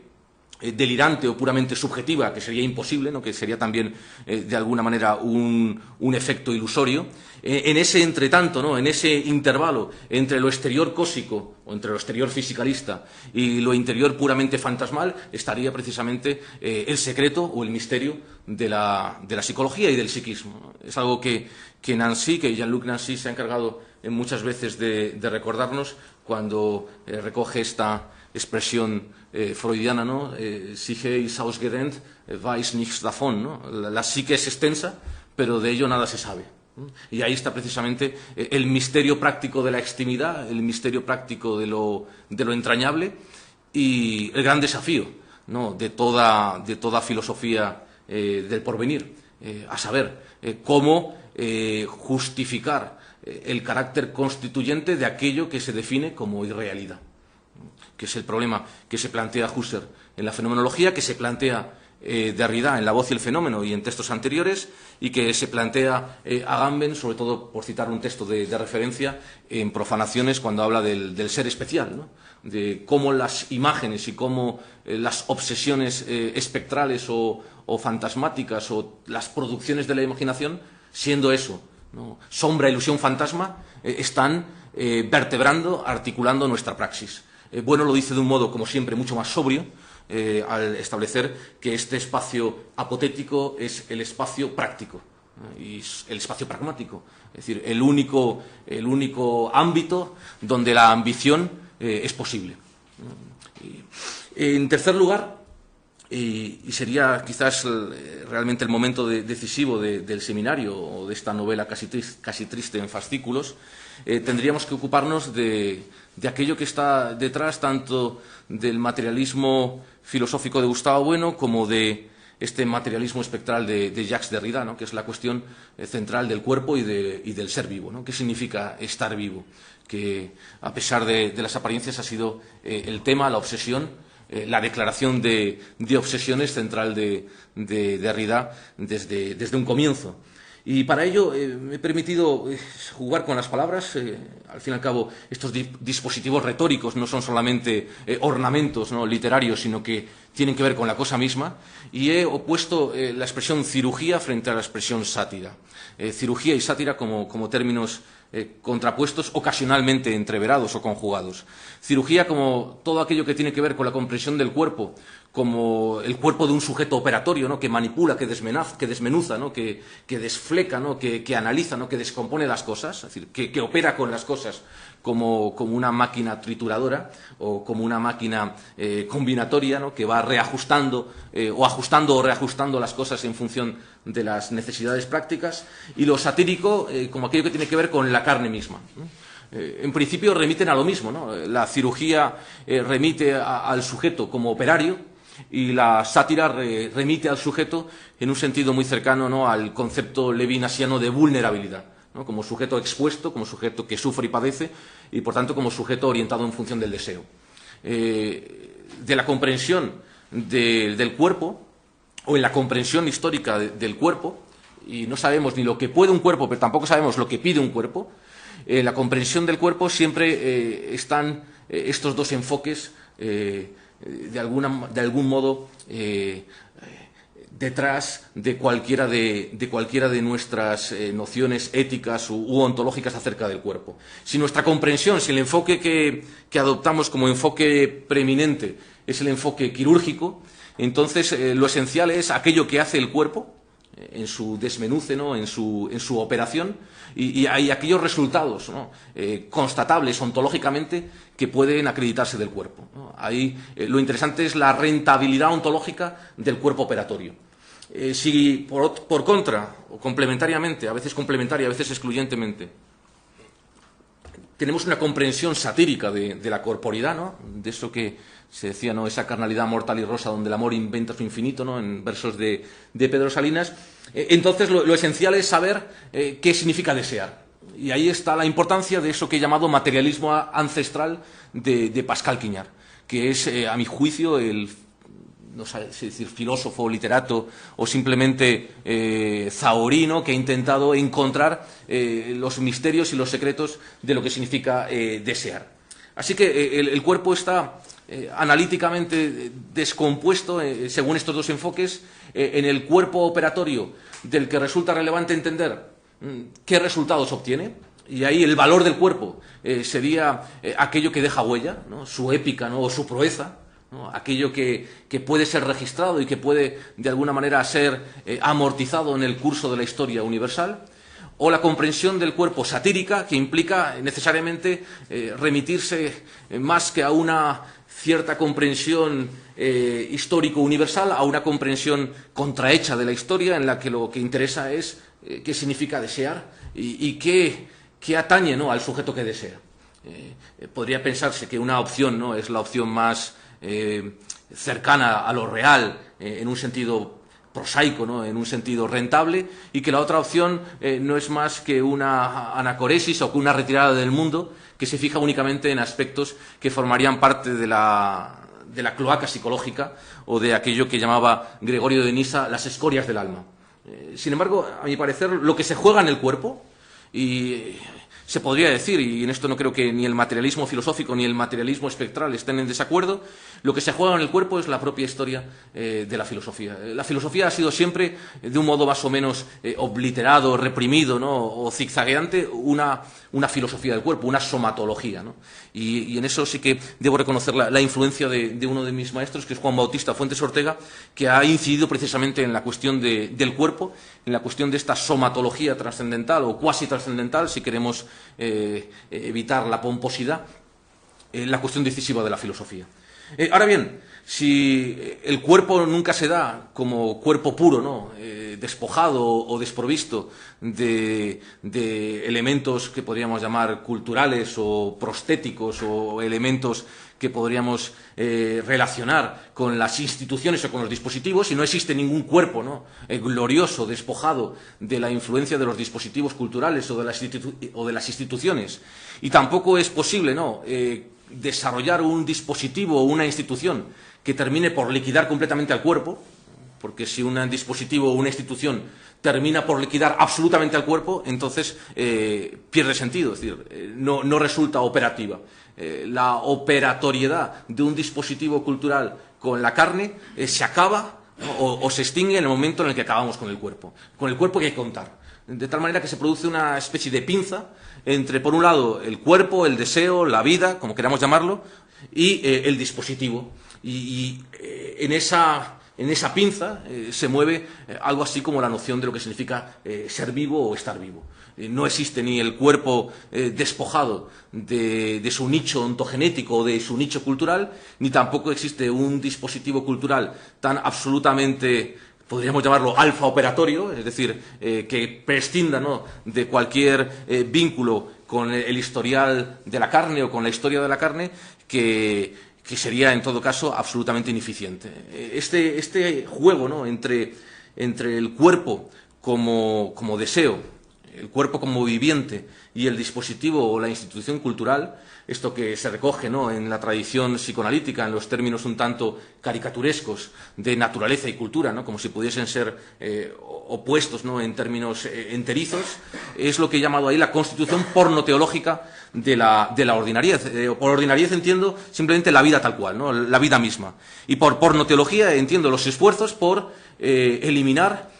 S2: delirante o puramente subjetiva, que sería imposible, ¿no?, que sería también de alguna manera un efecto ilusorio. En ese entretanto, ¿no?, en ese intervalo entre lo exterior cósico o entre lo exterior fisicalista y lo interior puramente fantasmal, estaría precisamente el secreto o el misterio de la psicología y del psiquismo. Es algo que Jean-Luc Nancy se ha encargado muchas veces de recordarnos cuando recoge esta expresión freudiana, ¿no?, Psyche ist ausgedehnt, weiß nichts davon, ¿no?, la psique es extensa, pero de ello nada se sabe. Y ahí está precisamente el misterio práctico de la extimidad, el misterio práctico de lo entrañable y el gran desafío, ¿no?, de toda filosofía del porvenir, a saber, cómo justificar el carácter constituyente de aquello que se define como irrealidad, que es el problema que se plantea Husserl en la fenomenología, que se plantea Derrida en La voz y el fenómeno y en textos anteriores, y que se plantea Agamben, sobre todo por citar un texto de referencia, en Profanaciones, cuando habla del ser especial, ¿no?, de cómo las imágenes y cómo las obsesiones espectrales o fantasmáticas o las producciones de la imaginación, siendo eso, ¿no?, sombra, ilusión, fantasma, están vertebrando, articulando nuestra praxis. Bueno lo dice de un modo, como siempre, mucho más sobrio, al establecer que este espacio apotético es el espacio práctico y el espacio pragmático, es decir, el único ámbito donde la ambición es posible. En tercer lugar, y sería quizás realmente el momento decisivo del seminario o de esta novela casi triste en fascículos, tendríamos que ocuparnos de aquello que está detrás tanto del materialismo filosófico de Gustavo Bueno como de este materialismo espectral de Jacques Derrida, ¿no?, que es la cuestión central del cuerpo y del ser vivo, ¿no? ¿Qué significa estar vivo? Que a pesar de las apariencias ha sido el tema, la obsesión, la declaración de obsesiones central de Derrida desde un comienzo. Y para ello me he permitido jugar con las palabras. Al fin y al cabo, estos dispositivos retóricos no son solamente ornamentos, ¿no?, literarios, sino que tienen que ver con la cosa misma. Y he opuesto la expresión cirugía frente a la expresión sátira. Cirugía y sátira como términos contrapuestos, ocasionalmente entreverados o conjugados. Cirugía como todo aquello que tiene que ver con la comprensión del cuerpo, como el cuerpo de un sujeto operatorio, ¿no?, que manipula, que desmenuza, ¿no?, que desfleca, ¿no?, que analiza, ¿no?, que descompone las cosas, es decir, que opera con las cosas como una máquina trituradora o como una máquina combinatoria, ¿no?, que va reajustando o ajustando o reajustando las cosas en función de las necesidades prácticas, y lo satírico como aquello que tiene que ver con la carne misma, ¿no? En principio remiten a lo mismo, ¿no? La cirugía remite al sujeto como operario, y la sátira remite al sujeto en un sentido muy cercano, ¿no?, al concepto levinasiano de vulnerabilidad, ¿no?, como sujeto expuesto, como sujeto que sufre y padece, y por tanto como sujeto orientado en función del deseo. De la comprensión del cuerpo, o en la comprensión histórica del cuerpo, y no sabemos ni lo que puede un cuerpo, pero tampoco sabemos lo que pide un cuerpo, la comprensión del cuerpo siempre están estos dos enfoques de algún modo detrás de cualquiera de nuestras nociones éticas u ontológicas acerca del cuerpo. Si nuestra comprensión, si el enfoque que adoptamos como enfoque preeminente es el enfoque quirúrgico, entonces lo esencial es aquello que hace el cuerpo en su desmenuce, ¿no?, en su operación, y hay aquellos resultados, ¿no?, constatables ontológicamente que pueden acreditarse del cuerpo, ¿no? Ahí lo interesante es la rentabilidad ontológica del cuerpo operatorio. Si por contra, o complementariamente, a veces complementaria, a veces excluyentemente, tenemos una comprensión satírica de la corporidad, ¿no?, de eso que se decía, ¿no?, esa carnalidad mortal y rosa donde el amor inventa su infinito, ¿no?, en versos de Pedro Salinas, entonces lo esencial es saber qué significa desear. Y ahí está la importancia de eso que he llamado materialismo ancestral de Pascal Quignard, que es, a mi juicio, no sé si decir filósofo, literato o simplemente zaorino, que ha intentado encontrar los misterios y los secretos de lo que significa desear. Así que el cuerpo está analíticamente descompuesto, según estos dos enfoques, en el cuerpo operatorio, del que resulta relevante entender qué resultados obtiene, y ahí el valor del cuerpo sería aquello que deja huella, ¿no?, su épica, ¿no?, o su proeza, ¿no?, aquello que puede ser registrado y que puede de alguna manera ser amortizado en el curso de la historia universal, o la comprensión del cuerpo satírica, que implica necesariamente remitirse más que a una cierta comprensión histórico universal, a una comprensión contrahecha de la historia, en la que lo que interesa es qué significa desear y qué atañe, ¿no?, al sujeto que desea. Podría pensarse que una opción, ¿no?, es la opción más cercana a lo real, en un sentido prosaico, ¿no?, en un sentido rentable, y que la otra opción no es más que una anacoresis o que una retirada del mundo que se fija únicamente en aspectos que formarían parte de la cloaca psicológica o de aquello que llamaba Gregorio de Nisa las escorias del alma. Sin embargo, a mi parecer, lo que se juega en el cuerpo, y se podría decir, y en esto no creo que ni el materialismo filosófico ni el materialismo espectral estén en desacuerdo, lo que se juega en el cuerpo es la propia historia de la filosofía. La filosofía ha sido siempre, de un modo más o menos obliterado, reprimido, ¿no?, o zigzagueante, una filosofía del cuerpo, una somatología, ¿no? Y en eso sí que debo reconocer la influencia de uno de mis maestros, que es Juan Bautista Fuentes Ortega, que ha incidido precisamente en la cuestión del cuerpo, en la cuestión de esta somatología trascendental o cuasi trascendental, si queremos evitar la pomposidad, la cuestión decisiva de la filosofía. Ahora bien, si el cuerpo nunca se da como cuerpo puro, ¿no?, despojado o desprovisto de elementos que podríamos llamar culturales o prostéticos o elementos que podríamos relacionar con las instituciones o con los dispositivos, si no existe ningún cuerpo, ¿no?, glorioso, despojado de la influencia de los dispositivos culturales o de las instituciones, y tampoco es posible, ¿no?, desarrollar un dispositivo o una institución que termine por liquidar completamente al cuerpo, porque si un dispositivo o una institución termina por liquidar absolutamente al cuerpo, entonces pierde sentido, es decir, no resulta operativa. La operatoriedad de un dispositivo cultural con la carne se acaba, ¿no?, o se extingue en el momento en el que acabamos con el cuerpo. Con el cuerpo hay que contar. De tal manera que se produce una especie de pinza entre, por un lado, el cuerpo, el deseo, la vida, como queramos llamarlo, y el dispositivo. Y en esa pinza se mueve algo así como la noción de lo que significa ser vivo o estar vivo. No existe ni el cuerpo despojado de su nicho ontogenético o de su nicho cultural, ni tampoco existe un dispositivo cultural tan absolutamente, podríamos llamarlo, alfa operatorio, es decir, que prescinda, ¿no?, de cualquier vínculo con el historial de la carne o con la historia de la carne, que sería, en todo caso, absolutamente ineficiente. Este juego, ¿no?, entre el cuerpo como deseo, el cuerpo como viviente y el dispositivo o la institución cultural, esto que se recoge, ¿no?, en la tradición psicoanalítica, en los términos un tanto caricaturescos de naturaleza y cultura, ¿no?, como si pudiesen ser opuestos, ¿no?, en términos enterizos, es lo que he llamado ahí la constitución pornoteológica de la ordinariez. Por ordinariez entiendo simplemente la vida tal cual, ¿no?, la vida misma. Y por pornoteología entiendo los esfuerzos por eliminar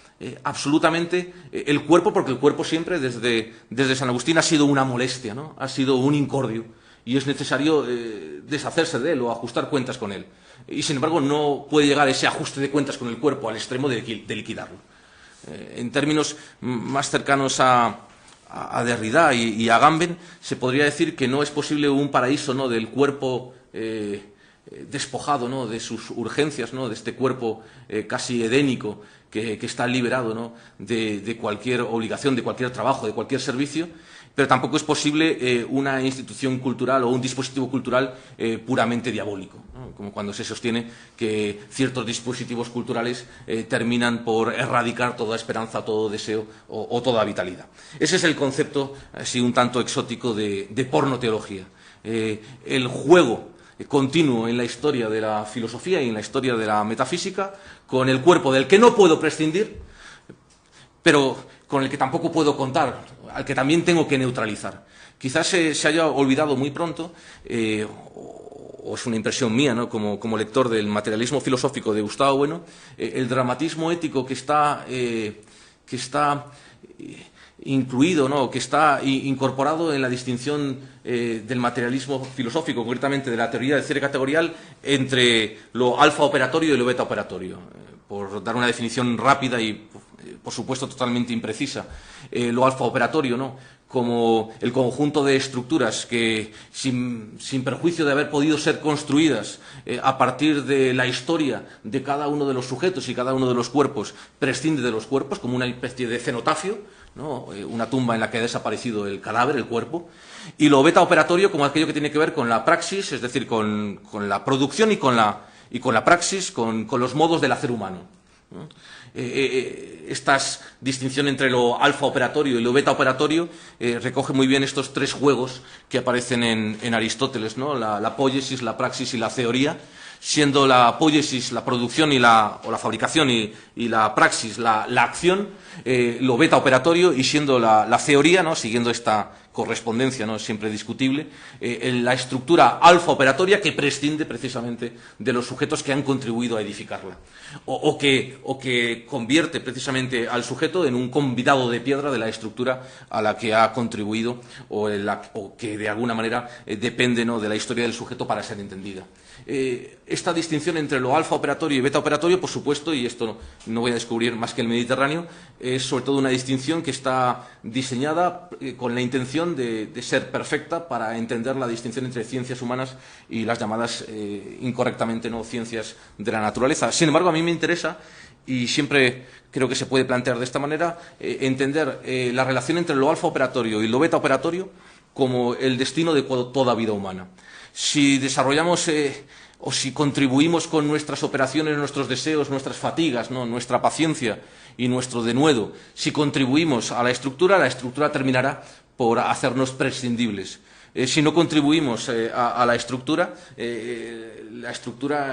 S2: absolutamente el cuerpo, porque el cuerpo siempre, desde San Agustín, ha sido una molestia, ¿no?, ha sido un incordio, y es necesario deshacerse de él o ajustar cuentas con él. Y, sin embargo, no puede llegar ese ajuste de cuentas con el cuerpo al extremo de liquidarlo. En términos más cercanos a Derrida y a Agamben, se podría decir que no es posible un paraíso, ¿no?, del cuerpo despojado, ¿no?, de sus urgencias, ¿no?, de este cuerpo casi edénico que está liberado, ¿no?, de cualquier obligación, de cualquier trabajo, de cualquier servicio, pero tampoco es posible una institución cultural o un dispositivo cultural puramente diabólico, ¿no?, como cuando se sostiene que ciertos dispositivos culturales terminan por erradicar toda esperanza, todo deseo o toda vitalidad. Ese es el concepto así un tanto exótico de pornoteología. El juego continuo en la historia de la filosofía y en la historia de la metafísica con el cuerpo del que no puedo prescindir, pero con el que tampoco puedo contar, al que también tengo que neutralizar. Quizás se haya olvidado muy pronto, o es una impresión mía, ¿no?, como lector del materialismo filosófico de Gustavo Bueno, el dramatismo ético que está incluido, ¿no?, que está incorporado en la distinción del materialismo filosófico, concretamente de la teoría del cierre categorial, entre lo alfa operatorio y lo beta operatorio. Por dar una definición rápida y, por supuesto, totalmente imprecisa, lo alfa operatorio, ¿no?, como el conjunto de estructuras que, sin perjuicio de haber podido ser construidas a partir de la historia de cada uno de los sujetos y cada uno de los cuerpos, prescinde de los cuerpos, como una especie de cenotafio, ¿no?, una tumba en la que ha desaparecido el cadáver, el cuerpo, y lo beta operatorio como aquello que tiene que ver con la praxis, es decir, con la producción y con la praxis, con los modos del hacer humano, ¿no? esta distinción entre lo alfa operatorio y lo beta operatorio recoge muy bien estos tres juegos que aparecen en Aristóteles, ¿no? La poiesis, la praxis y la teoría, siendo la poiesis la producción o la fabricación y la praxis la acción, lo beta operatorio, y siendo la teoría, ¿no? Siguiendo esta correspondencia, ¿no? Siempre discutible, la estructura alfa operatoria que prescinde precisamente de los sujetos que han contribuido a edificarla, o que convierte precisamente al sujeto en un convidado de piedra de la estructura a la que ha contribuido o que de alguna manera depende, ¿no? de la historia del sujeto para ser entendida. Esta distinción entre lo alfa operatorio y beta operatorio, por supuesto, y esto no voy a descubrir más que el Mediterráneo, es sobre todo una distinción que está diseñada con la intención de ser perfecta para entender la distinción entre ciencias humanas y las llamadas incorrectamente, ¿no? ciencias de la naturaleza. Sin embargo, a mí me interesa, y siempre creo que se puede plantear de esta manera, entender la relación entre lo alfa operatorio y lo beta operatorio como el destino de toda vida humana. Si desarrollamos o si contribuimos con nuestras operaciones, nuestros deseos, nuestras fatigas, ¿no? nuestra paciencia y nuestro denuedo, si contribuimos a la estructura terminará por hacernos prescindibles. Si no contribuimos a la estructura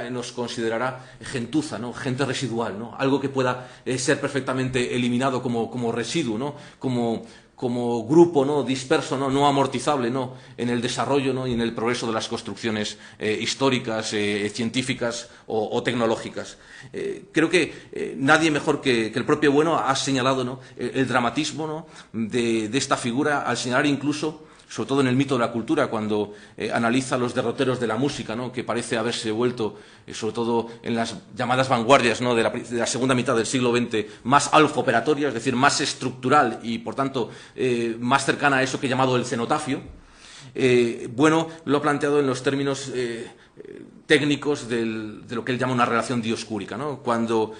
S2: nos considerará gentuza, ¿no? gente residual, ¿no? algo que pueda ser perfectamente eliminado como residuo, ¿no? como grupo, ¿no? disperso, no amortizable, ¿no? en el desarrollo, ¿no? y en el progreso de las construcciones históricas, científicas o tecnológicas. Creo que nadie mejor que el propio Bueno ha señalado, ¿no? el dramatismo, ¿no? de esta figura, al señalar incluso, sobre todo en el mito de la cultura, cuando analiza los derroteros de la música, ¿no? que parece haberse vuelto, sobre todo en las llamadas vanguardias, ¿no? de la segunda mitad del siglo XX, más alfa-operatoria, es decir, más estructural y, por tanto, más cercana a eso que he llamado el cenotafio. Bueno, lo ha planteado en los términos técnicos de lo que él llama una relación dioscúrica, ¿no? Cuando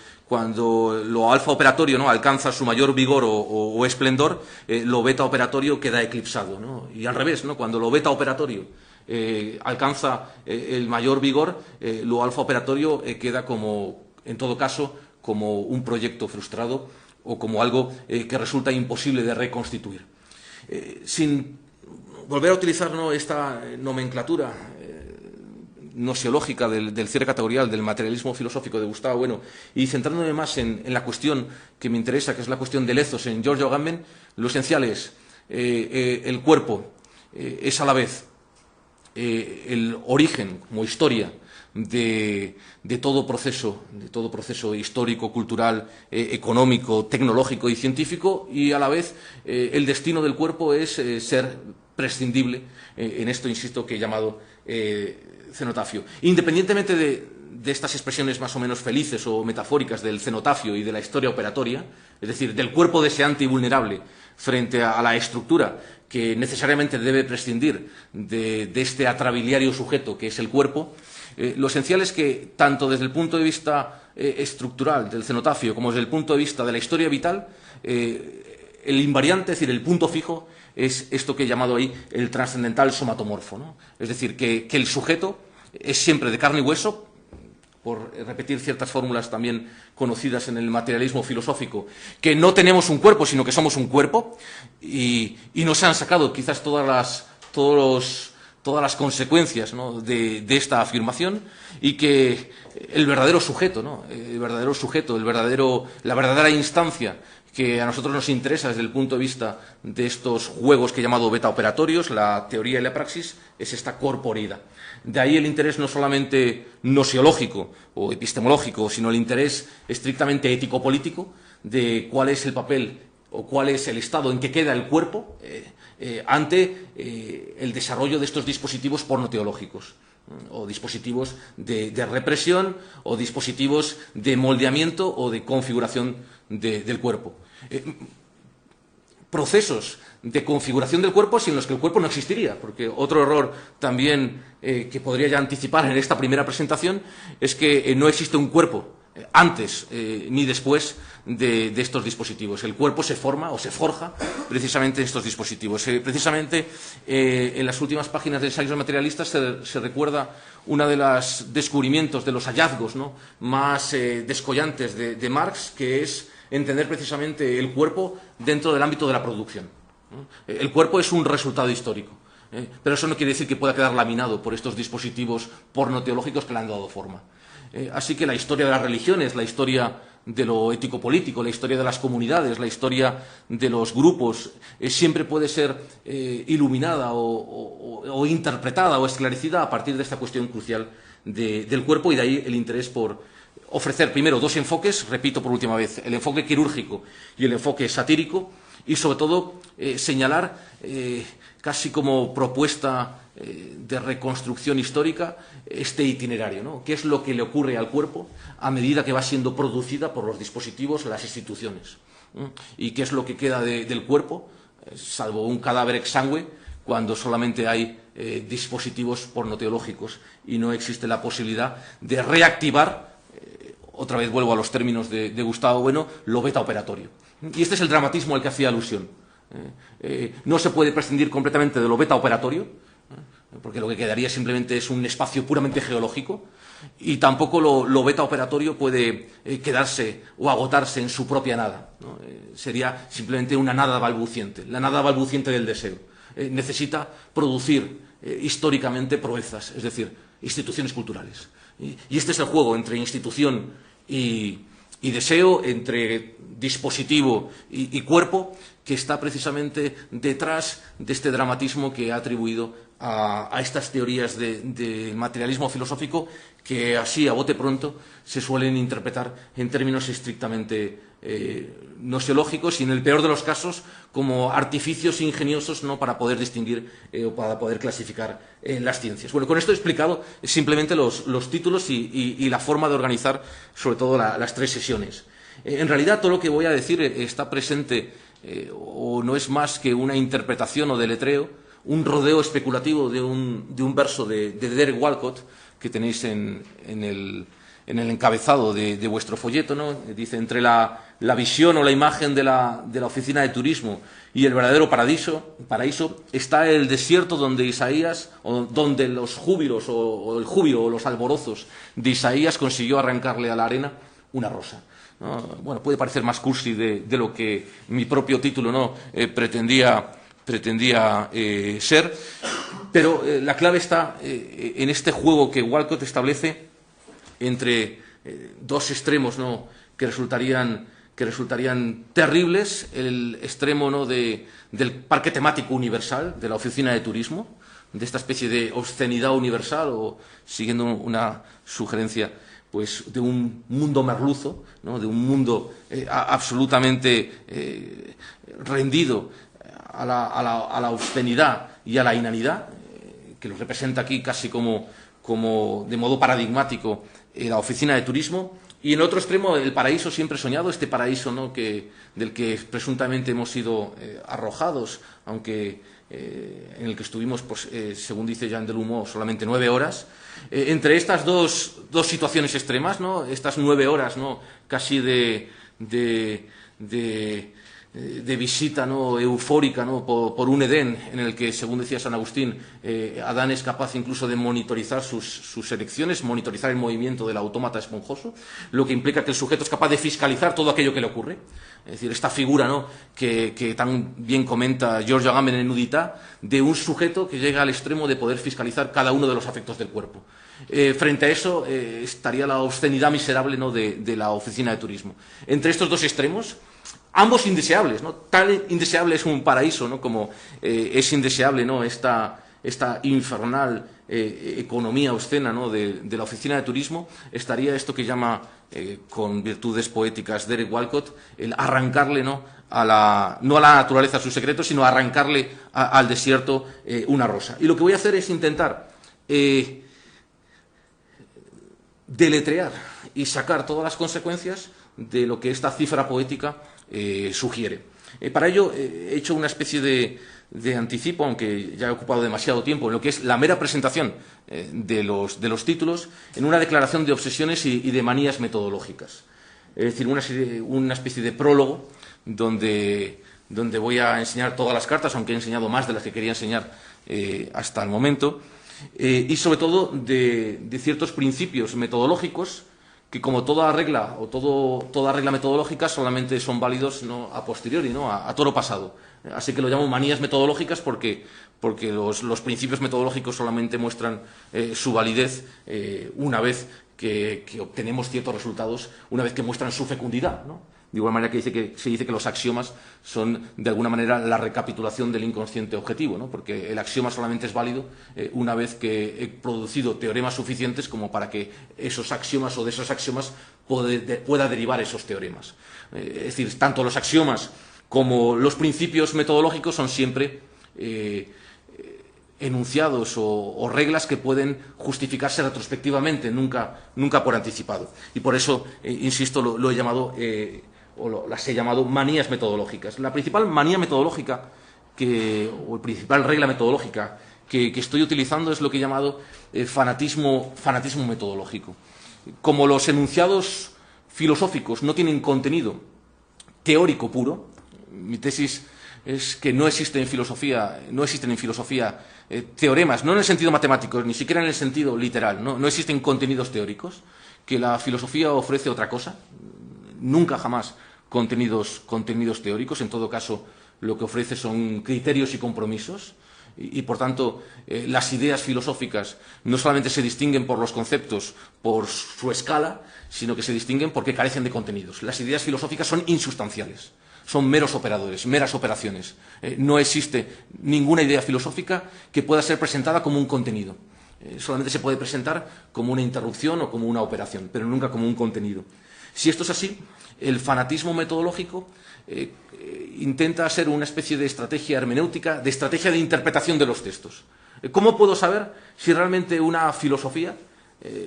S2: lo alfa operatorio, ¿no? alcanza su mayor vigor o esplendor, lo beta operatorio queda eclipsado, ¿no? Y al revés, ¿no? cuando lo beta operatorio alcanza el mayor vigor, lo alfa operatorio queda como, en todo caso, como un proyecto frustrado o como algo que resulta imposible de reconstituir. Sin volver a utilizar, ¿no? esta nomenclatura nosiológica del cierre categorial del materialismo filosófico de Gustavo Bueno, y centrándome más en la cuestión que me interesa, que es la cuestión del ethos en Giorgio Agamben, lo esencial es el cuerpo es a la vez el origen como historia de todo proceso histórico, cultural, económico, tecnológico y científico, y a la vez el destino del cuerpo es ser prescindible en esto, insisto, que he llamado cenotafio. Independientemente de estas expresiones más o menos felices o metafóricas del cenotafio y de la historia operatoria, es decir, del cuerpo deseante y vulnerable frente a la estructura que necesariamente debe prescindir de este atrabiliario sujeto que es el cuerpo, lo esencial es que, tanto desde el punto de vista estructural del cenotafio como desde el punto de vista de la historia vital, el invariante, es decir, el punto fijo, es esto que he llamado ahí el trascendental somatomorfo, ¿no? Es decir, que el sujeto es siempre de carne y hueso, por repetir ciertas fórmulas también conocidas en el materialismo filosófico, que no tenemos un cuerpo, sino que somos un cuerpo, y no se han sacado quizás todas las consecuencias, ¿no? de esta afirmación, y que el verdadero sujeto, ¿no? La verdadera instancia que a nosotros nos interesa desde el punto de vista de estos juegos que he llamado beta operatorios, la teoría y la praxis, es esta corporeidad. De ahí el interés no solamente nosiológico o epistemológico, sino el interés estrictamente ético-político de cuál es el papel o cuál es el estado en que queda el cuerpo ante el desarrollo de estos dispositivos pornoteológicos, o dispositivos de represión, o dispositivos de moldeamiento o de configuración del cuerpo. Procesos de configuración del cuerpo sin los que el cuerpo no existiría, porque otro error también que podría ya anticipar en esta primera presentación es que no existe un cuerpo antes ni después de estos dispositivos. El cuerpo se forma o se forja precisamente en estos dispositivos. Precisamente en las últimas páginas de Ensayos materialistas se recuerda uno de los descubrimientos, de los hallazgos, ¿no?, más descollantes de Marx, que es entender precisamente el cuerpo dentro del ámbito de la producción. El cuerpo es un resultado histórico, pero eso no quiere decir que pueda quedar laminado por estos dispositivos pornoteológicos que le han dado forma. Así que la historia de las religiones, la historia de lo ético-político, la historia de las comunidades, la historia de los grupos, siempre puede ser iluminada o interpretada o esclarecida a partir de esta cuestión crucial del cuerpo, y de ahí el interés por ofrecer primero dos enfoques, repito por última vez, el enfoque quirúrgico y el enfoque satírico, y sobre todo señalar casi como propuesta de reconstrucción histórica este itinerario, ¿no? ¿Qué es lo que le ocurre al cuerpo a medida que va siendo producida por los dispositivos, las instituciones? ¿Y qué es lo que queda del cuerpo, salvo un cadáver exangüe, cuando solamente hay dispositivos pornoteológicos y no existe la posibilidad de reactivar, otra vez vuelvo a los términos de Gustavo Bueno, lo beta operatorio? Y este es el dramatismo al que hacía alusión. No se puede prescindir completamente de lo beta operatorio, porque lo que quedaría simplemente es un espacio puramente geológico, y tampoco lo beta operatorio puede quedarse o agotarse en su propia nada, ¿no? Sería simplemente una nada balbuciente, la nada balbuciente del deseo. Necesita producir históricamente proezas, es decir, instituciones culturales. Y este es el juego entre institución y deseo, entre dispositivo y cuerpo, que está precisamente detrás de este dramatismo que ha atribuido a estas teorías de materialismo filosófico, que así a bote pronto se suelen interpretar en términos estrictamente gnoseológicos y, en el peor de los casos, como artificios ingeniosos, ¿no?, para poder distinguir o para poder clasificar las ciencias. Bueno, con esto he explicado simplemente los títulos y la forma de organizar, sobre todo, las tres sesiones. En realidad, todo lo que voy a decir está presente o no es más que una interpretación o deletreo, un rodeo especulativo de un verso de Derek Walcott que tenéis en el encabezado de vuestro folleto, ¿no? Dice: entre la visión o la imagen de la oficina de turismo y el verdadero paraíso está el desierto donde Isaías, o donde los júbilos o el júbilo o los alborozos de Isaías consiguió arrancarle a la arena una rosa. ¿No? Bueno, puede parecer más cursi de lo que mi propio título, ¿no?, pretendía ser, pero la clave está en este juego que Walcott establece entre dos extremos, ¿no?, que resultarían terribles: el extremo, ¿no?, del parque temático universal, de la oficina de turismo, de esta especie de obscenidad universal, o, siguiendo una sugerencia, pues de un mundo merluzo, ¿no?, de un mundo absolutamente rendido a la obscenidad y a la inanidad, que lo representa aquí casi como de modo paradigmático la oficina de turismo. Y en el otro extremo, el paraíso siempre soñado, este paraíso, ¿no?, del que presuntamente hemos sido arrojados, aunque en el que estuvimos, pues, según dice Jean Delumeau, solamente 9 horas. Entre estas dos situaciones extremas, ¿no?, estas 9 horas, ¿no?, casi de visita, ¿no?, eufórica, ¿no?, por un Edén en el que, según decía San Agustín, Adán es capaz incluso de monitorizar sus elecciones, monitorizar el movimiento del autómata esponjoso, lo que implica que el sujeto es capaz de fiscalizar todo aquello que le ocurre. Es decir, esta figura, ¿no?, que tan bien comenta George Agamben en Nudità, de un sujeto que llega al extremo de poder fiscalizar cada uno de los afectos del cuerpo. Frente a eso estaría la obscenidad miserable, ¿no?, de la oficina de turismo. Entre estos dos extremos, ambos indeseables, ¿no? Tan indeseable es un paraíso, ¿no?, como es indeseable, ¿no?, esta infernal economía obscena, ¿no?, de la oficina de turismo. Estaría esto que llama, con virtudes poéticas, Derek Walcott, el arrancarle, ¿no?, no a la naturaleza sus secretos, sino arrancarle al desierto una rosa. Y lo que voy a hacer es intentar deletrear y sacar todas las consecuencias de lo que esta cifra poética sugiere. Para ello he hecho una especie de anticipo, aunque ya he ocupado demasiado tiempo, en lo que es la mera presentación de los títulos, en una declaración de obsesiones y de manías metodológicas. Es decir, una especie de prólogo donde voy a enseñar todas las cartas, aunque he enseñado más de las que quería enseñar hasta el momento, y sobre todo de ciertos principios metodológicos que, como toda regla o toda regla metodológica, solamente son válidos, ¿no?, a posteriori, ¿no?, a toro pasado. Así que lo llamo manías metodológicas porque los principios metodológicos solamente muestran su validez una vez que obtenemos ciertos resultados, una vez que muestran su fecundidad, ¿no? De igual manera que se dice que los axiomas son, de alguna manera, la recapitulación del inconsciente objetivo, ¿no? Porque el axioma solamente es válido una vez que he producido teoremas suficientes como para que esos axiomas o de esos axiomas pueda derivar esos teoremas. Es decir, tanto los axiomas como los principios metodológicos son siempre enunciados o reglas que pueden justificarse retrospectivamente, nunca por anticipado. Y por eso, insisto, lo he llamado, las he llamado manías metodológicas. La principal manía metodológica, o la principal regla metodológica que estoy utilizando es lo que he llamado fanatismo metodológico. Como los enunciados filosóficos no tienen contenido teórico puro, mi tesis es que no existen en filosofía teoremas, no en el sentido matemático, ni siquiera en el sentido literal, no existen contenidos teóricos, que la filosofía ofrece otra cosa, nunca jamás contenidos teóricos, en todo caso lo que ofrece son criterios y compromisos, y por tanto las ideas filosóficas no solamente se distinguen por los conceptos, por su escala, sino que se distinguen porque carecen de contenidos. Las ideas filosóficas son insustanciales. Son meros operadores, meras operaciones. No existe ninguna idea filosófica que pueda ser presentada como un contenido. Solamente se puede presentar como una interrupción o como una operación, pero nunca como un contenido. Si esto es así, el fanatismo metodológico intenta ser una especie de estrategia hermenéutica, de estrategia de interpretación de los textos. ¿Cómo puedo saber si realmente una filosofía,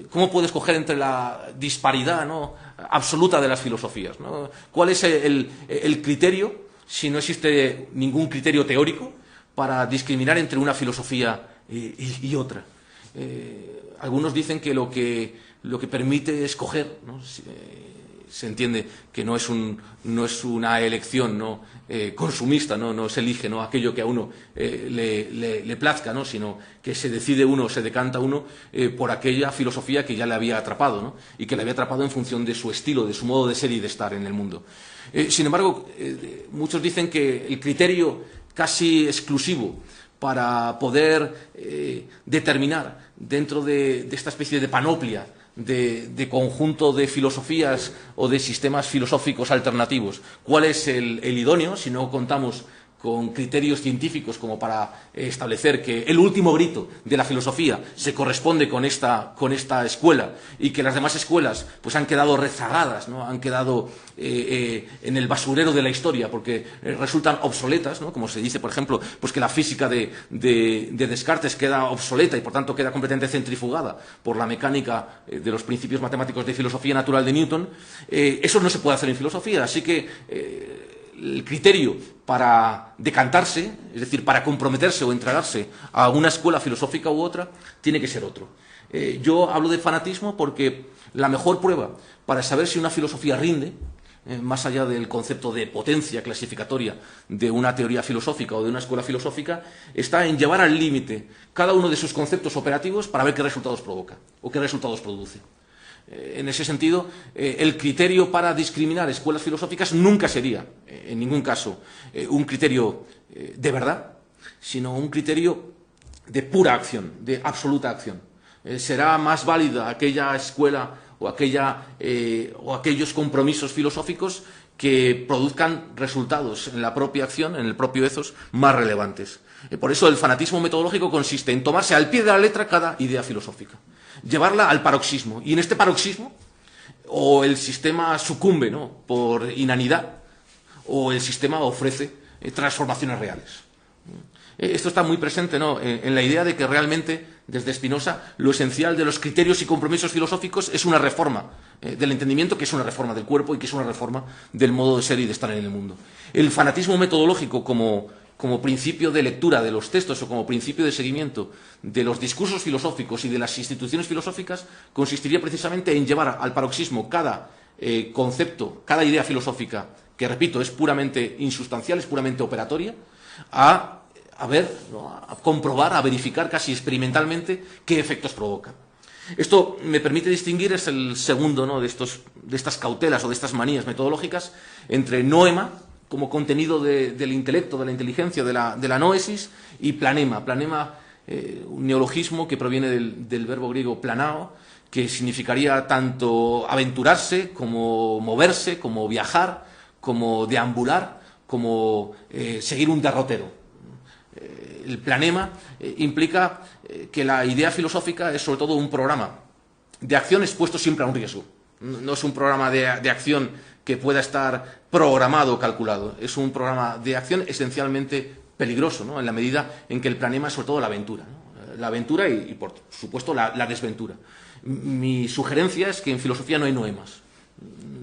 S2: cómo puedo escoger entre la disparidad, ¿no?, absoluta de las filosofías, ¿no? ¿Cuál es el criterio, si no existe ningún criterio teórico, para discriminar entre una filosofía y otra? Algunos dicen que lo que permite escoger, ¿no?, se entiende que no es una elección, ¿no?, consumista, no se elige, ¿no?, aquello que a uno le plazca, ¿no?, sino que se decide uno, se decanta uno por aquella filosofía que ya le había atrapado, ¿no?, y que le había atrapado en función de su estilo, de su modo de ser y de estar en el mundo. Sin embargo, muchos dicen que el criterio casi exclusivo para poder determinar dentro de esta especie de panoplia de conjunto de filosofías o de sistemas filosóficos alternativos, cuál es el idóneo, si no contamos con criterios científicos como para establecer que el último grito de la filosofía se corresponde con esta escuela y que las demás escuelas pues han quedado rezagadas, ¿no?, han quedado en el basurero de la historia porque resultan obsoletas, ¿no?, como se dice, por ejemplo, pues que la física de Descartes queda obsoleta y por tanto queda completamente centrifugada por la mecánica de los principios matemáticos de filosofía natural de Newton. Eso no se puede hacer en filosofía, así que el criterio para decantarse, es decir, para comprometerse o entregarse a una escuela filosófica u otra, tiene que ser otro. Yo hablo de fanatismo porque la mejor prueba para saber si una filosofía rinde, más allá del concepto de potencia clasificatoria de una teoría filosófica o de una escuela filosófica, está en llevar al límite cada uno de sus conceptos operativos para ver qué resultados provoca o qué resultados produce. En ese sentido, el criterio para discriminar escuelas filosóficas nunca sería, en ningún caso, un criterio de verdad, sino un criterio de pura acción, de absoluta acción. Será más válida aquella escuela o aquellos compromisos filosóficos que produzcan resultados en la propia acción, en el propio ethos, más relevantes. Por eso el fanatismo metodológico consiste en tomarse al pie de la letra cada idea filosófica, llevarla al paroxismo, y en este paroxismo o el sistema sucumbe, ¿no?, por inanidad, o el sistema ofrece transformaciones reales.
S3: Esto está muy presente, ¿no?, en la idea de que realmente, desde Spinoza, lo esencial de los criterios y compromisos filosóficos es una reforma del entendimiento, que es una reforma del cuerpo y que es una reforma del modo de ser y de estar en el mundo. El fanatismo metodológico como principio de lectura de los textos o como principio de seguimiento de los discursos filosóficos y de las instituciones filosóficas consistiría precisamente en llevar al paroxismo cada concepto, cada idea filosófica, que, repito, es puramente insustancial, es puramente operatoria, a ver, ¿no?, a comprobar, a verificar casi experimentalmente qué efectos provoca. Esto me permite distinguir, es el segundo, ¿no?, de estas cautelas o de estas manías metodológicas, entre noema, como contenido del intelecto, de la inteligencia, de la noesis, y planema. Planema, un neologismo que proviene del verbo griego planao, que significaría tanto aventurarse, como moverse, como viajar, como deambular, como seguir un derrotero. El planema implica que la idea filosófica es sobre todo un programa de acción expuesto siempre a un riesgo. No es un programa de acción que pueda estar programado o calculado. Es un programa de acción esencialmente peligroso, ¿no?, en la medida en que el planema es sobre todo la aventura, ¿no?, la aventura y por supuesto, la desventura. Mi sugerencia es que en filosofía no hay noemas,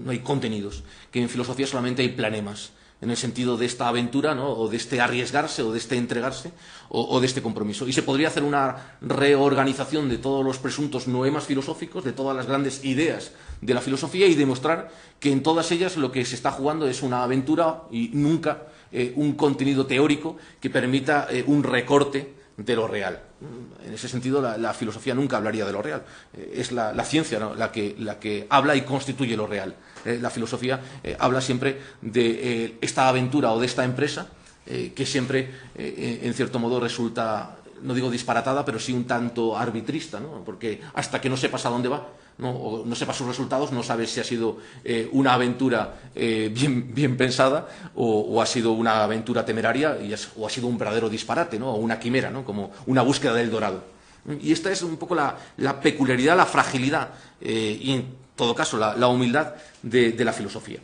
S3: no hay contenidos, que en filosofía solamente hay planemas, en el sentido de esta aventura, ¿no?, o de este arriesgarse, o de este entregarse, o de este compromiso. Y se podría hacer una reorganización de todos los presuntos noemas filosóficos, de todas las grandes ideas de la filosofía, y demostrar que en todas ellas lo que se está jugando es una aventura y nunca un contenido teórico que permita un recorte de lo real. En ese sentido, la filosofía nunca hablaría de lo real. Es la ciencia, ¿no?, la que habla y constituye lo real. La filosofía habla siempre de esta aventura o de esta empresa que siempre, en cierto modo, resulta, no digo disparatada, pero sí un tanto arbitrista, ¿no?, porque hasta que no sepas a dónde va, ¿no?, o no sepas sus resultados, no sabes si ha sido una aventura bien pensada o ha sido una aventura temeraria o ha sido un verdadero disparate, ¿no?, o una quimera, ¿no?, como una búsqueda del dorado. Y esta es un poco la peculiaridad, la fragilidad y, en todo caso, la humildad de la filosofía.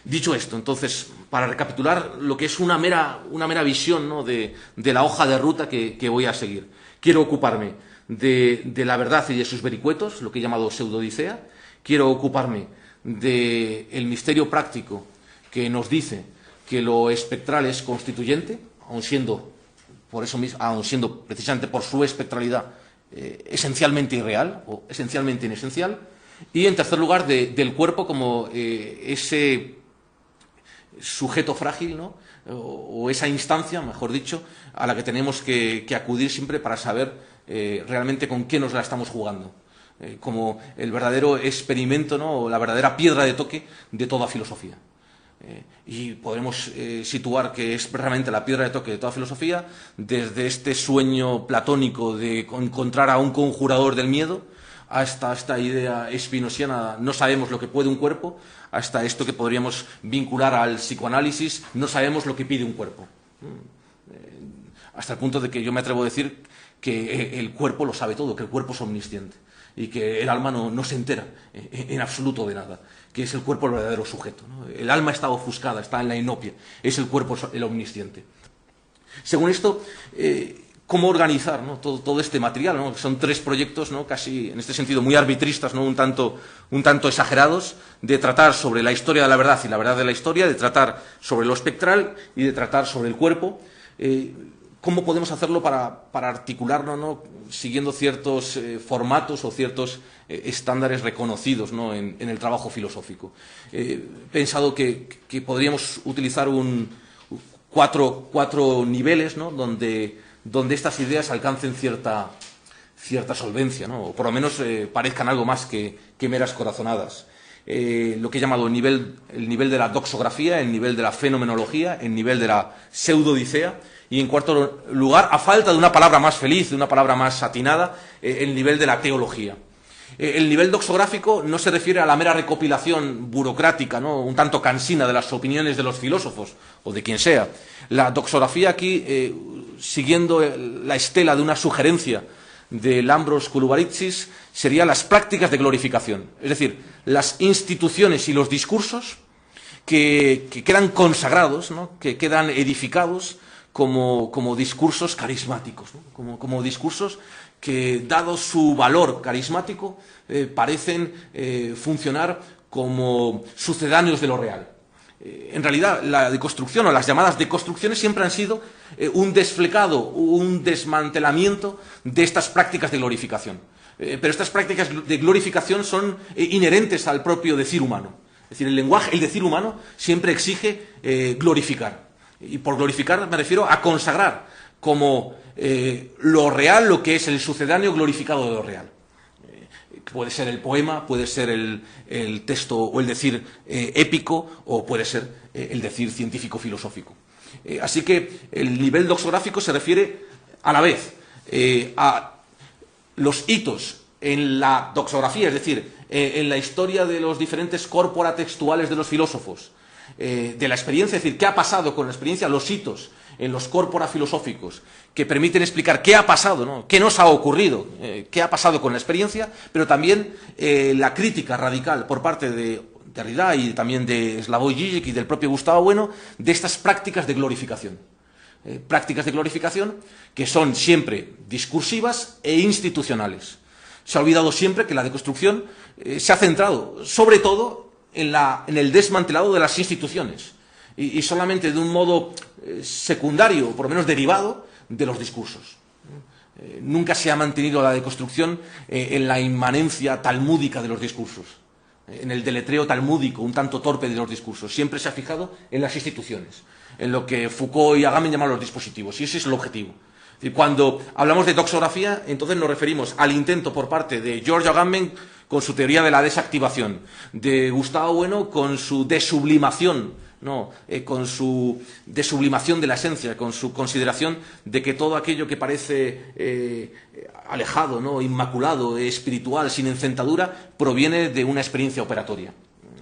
S3: Dicho esto, entonces, para recapitular lo que es una mera visión, ¿no?, de la hoja de ruta que voy a seguir. Quiero ocuparme de la verdad y de sus vericuetos, lo que he llamado pseudodicea. Quiero ocuparme del misterio práctico que nos dice que lo espectral es constituyente, aun siendo precisamente por su espectralidad esencialmente irreal o esencialmente inesencial. Y, en tercer lugar, del cuerpo como ese sujeto frágil, ¿no?, o esa instancia, mejor dicho, a la que tenemos que acudir siempre para saber realmente con qué nos la estamos jugando, como el verdadero experimento, ¿no?, o la verdadera piedra de toque de toda filosofía. Y podemos situar que es realmente la piedra de toque de toda filosofía, desde este sueño platónico de encontrar a un conjurador del miedo, hasta esta idea spinosiana, no sabemos lo que puede un cuerpo, hasta esto que podríamos vincular al psicoanálisis, no sabemos lo que pide un cuerpo. Hasta el punto de que yo me atrevo a decir que el cuerpo lo sabe todo, que el cuerpo es omnisciente y que el alma no se entera en absoluto de nada, que es el cuerpo el verdadero sujeto, ¿no? El alma está ofuscada, está en la inopia, es el cuerpo el omnisciente. Según esto, ¿cómo organizar, ¿no?, todo este material, ¿no? Son tres proyectos, ¿no?, casi en este sentido muy arbitristas, ¿no?, un tanto exagerados, de tratar sobre la historia de la verdad y la verdad de la historia, de tratar sobre lo espectral y de tratar sobre el cuerpo. ¿Cómo podemos hacerlo para articularlo, ¿no?, siguiendo ciertos formatos o ciertos estándares reconocidos, ¿no?, en el trabajo filosófico? He pensado que podríamos utilizar cuatro niveles, ¿no?, donde estas ideas alcancen cierta solvencia, ¿no?, o por lo menos parezcan algo más que meras corazonadas. Lo que he llamado el nivel de la doxografía, el nivel de la fenomenología, el nivel de la pseudodicea, y, en cuarto lugar, a falta de una palabra más feliz, de una palabra más atinada, el nivel de la teología. El nivel doxográfico no se refiere a la mera recopilación burocrática, ¿no?, un tanto cansina de las opiniones de los filósofos o de quien sea. La doxografía aquí, siguiendo la estela de una sugerencia de Lambros Kouloubaritsis, sería las prácticas de glorificación, es decir, las instituciones y los discursos que quedan consagrados, ¿no?, que quedan edificados como discursos carismáticos, ¿no? Como discursos que, dado su valor carismático, parecen funcionar como sucedáneos de lo real. En realidad, la deconstrucción o las llamadas deconstrucciones siempre han sido un desflecado, un desmantelamiento de estas prácticas de glorificación. Pero estas prácticas de glorificación son inherentes al propio decir humano. Es decir, el lenguaje, el decir humano, siempre exige glorificar. Y por glorificar me refiero a consagrar como lo real, lo que es el sucedáneo glorificado de lo real. Puede ser el poema, puede ser el texto o el decir épico, o puede ser el decir científico-filosófico. Así que el nivel doxográfico se refiere a la vez a los hitos en la doxografía, es decir, en la historia de los diferentes corpora textuales de los filósofos, de la experiencia, es decir, qué ha pasado con la experiencia, los hitos en los corpora filosóficos que permiten explicar qué ha pasado, ¿no? Qué nos ha ocurrido, qué ha pasado con la experiencia, pero también la crítica radical por parte de Derrida y también de Slavoj Žižek y del propio Gustavo Bueno de estas prácticas de glorificación. Prácticas de glorificación que son siempre discursivas e institucionales. Se ha olvidado siempre que la deconstrucción se ha centrado sobre todo en el desmantelado de las instituciones y solamente de un modo secundario, por lo menos derivado, de los discursos. Nunca se ha mantenido la deconstrucción en la inmanencia talmúdica de los discursos, en el deletreo talmúdico, un tanto torpe de los discursos. Siempre se ha fijado en las instituciones, en lo que Foucault y Agamben llaman los dispositivos, y ese es el objetivo. Cuando hablamos de doxografía, entonces nos referimos al intento por parte de George Agamben con su teoría de la desactivación, de Gustavo Bueno con su desublimación, con su desublimación de la esencia, con su consideración de que todo aquello que parece alejado, inmaculado, espiritual, sin encentadura, proviene de una experiencia operatoria.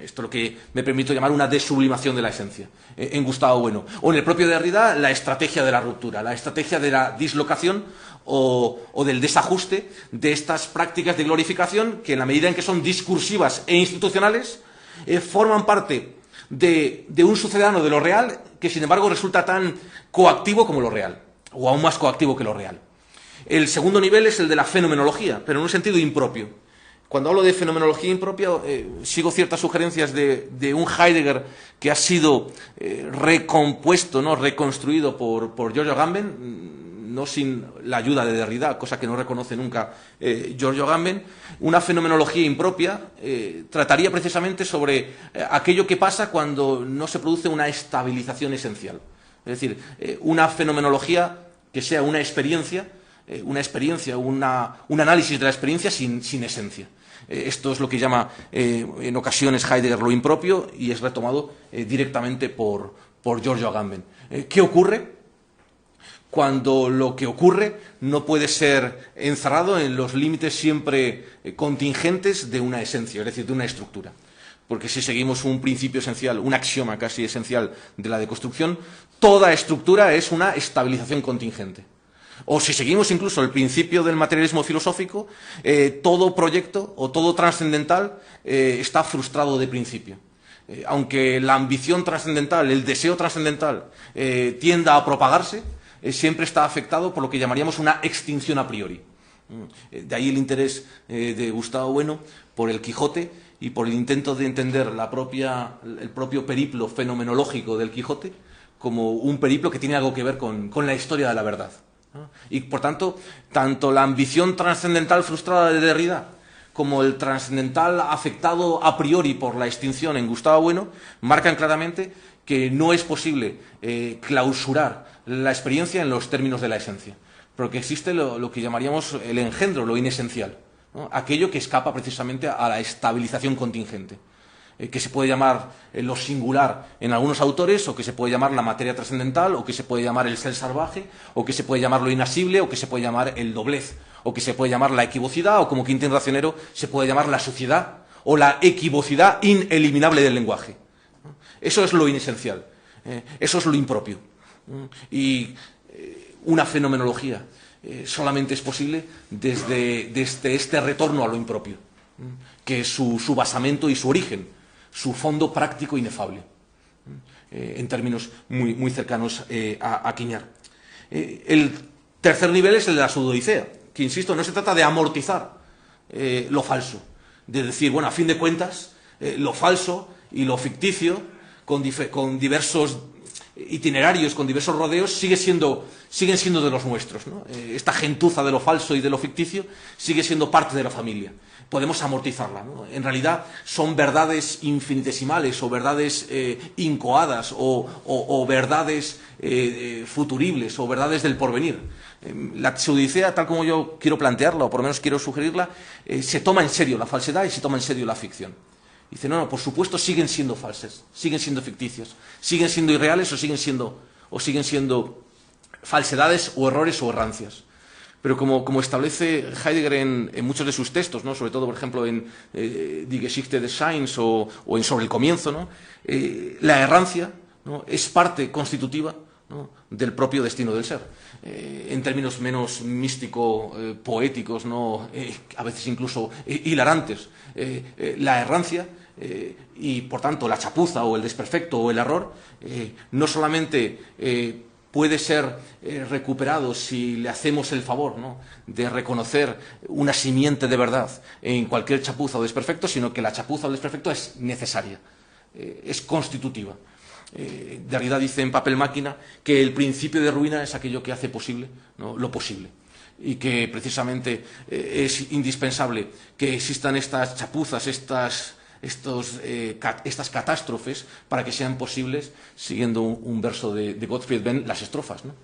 S3: Esto es lo que me permito llamar una desublimación de la esencia, en Gustavo Bueno. O en el propio Derrida, la estrategia de la ruptura, la estrategia de la dislocación o del desajuste de estas prácticas de glorificación que, en la medida en que son discursivas e institucionales, forman parte de un sucedáneo de lo real que, sin embargo, resulta tan coactivo como lo real, o aún más coactivo que lo real. El segundo nivel es el de la fenomenología, pero en un sentido impropio. Cuando hablo de fenomenología impropia, sigo ciertas sugerencias de un Heidegger que ha sido recompuesto, reconstruido por Giorgio Agamben, no sin la ayuda de Derrida, cosa que no reconoce nunca Giorgio Agamben. Una fenomenología impropia trataría precisamente sobre aquello que pasa cuando no se produce una estabilización esencial. Es decir, una fenomenología que sea una experiencia, un análisis de la experiencia sin esencia. Esto es lo que llama en ocasiones Heidegger lo impropio y es retomado directamente por Giorgio Agamben. ¿Qué ocurre cuando lo que ocurre no puede ser encerrado en los límites siempre contingentes de una esencia, es decir, de una estructura? Porque si seguimos un principio esencial, un axioma casi esencial de la deconstrucción, toda estructura es una estabilización contingente. O si seguimos incluso el principio del materialismo filosófico, todo proyecto o todo trascendental está frustrado de principio. Aunque la ambición trascendental, el deseo trascendental tienda a propagarse, siempre está afectado por lo que llamaríamos una extinción a priori. De ahí el interés de Gustavo Bueno por el Quijote y por el intento de entender el propio periplo fenomenológico del Quijote como un periplo que tiene algo que ver con la historia de la verdad. Y, por tanto, tanto la ambición trascendental frustrada de Derrida como el trascendental afectado a priori por la extinción en Gustavo Bueno marcan claramente que no es posible clausurar la experiencia en los términos de la esencia, porque existe lo que llamaríamos el engendro, lo inesencial, aquello que escapa precisamente a la estabilización contingente, que se puede llamar lo singular en algunos autores, o que se puede llamar la materia trascendental, o que se puede llamar el ser salvaje, o que se puede llamar lo inasible, o que se puede llamar el doblez, o que se puede llamar la equivocidad, o como Quintín Racionero se puede llamar la suciedad, o la equivocidad ineliminable del lenguaje. Eso es lo inesencial, eso es lo impropio. Y una fenomenología solamente es posible desde este retorno a lo impropio, que es su basamento y su origen, su fondo práctico inefable. en términos muy cercanos a Quiñar. El tercer nivel es el de la pseudoicea, que, insisto, no se trata de amortizar lo falso, de decir, bueno, a fin de cuentas, lo falso y lo ficticio, con diversos itinerarios, con diversos rodeos, siguen siendo de los nuestros, ¿no? Esta gentuza de lo falso y de lo ficticio sigue siendo parte de la familia. Podemos amortizarla, ¿no? En realidad son verdades infinitesimales o verdades incoadas o verdades futuribles o verdades del porvenir. La pseudoicea, tal como yo quiero plantearla, o por lo menos quiero sugerirla, se toma en serio la falsedad y se toma en serio la ficción. Dice, no, por supuesto siguen siendo falsas, siguen siendo ficticias, siguen siendo irreales o siguen siendo falsedades o errores o errancias. Pero como establece Heidegger en muchos de sus textos, ¿no? Sobre todo, por ejemplo, en Die Geschichte des Seins o en Sobre el comienzo, ¿no? La errancia, ¿no? Es parte constitutiva, ¿no? Del propio destino del ser. En términos menos místico-poéticos, ¿no? A veces incluso hilarantes, la errancia y, por tanto, la chapuza o el desperfecto o el error no solamente puede ser recuperado si le hacemos el favor, ¿no? De reconocer una simiente de verdad en cualquier chapuza o desperfecto, sino que la chapuza o desperfecto es necesaria, es constitutiva. Derrida dice en Papel Máquina que el principio de ruina es aquello que hace posible, ¿no? Lo posible, y que precisamente es indispensable que existan estas chapuzas, estas catástrofes para que sean posibles, siguiendo un verso de Gottfried Benn, las estrofas, ¿no?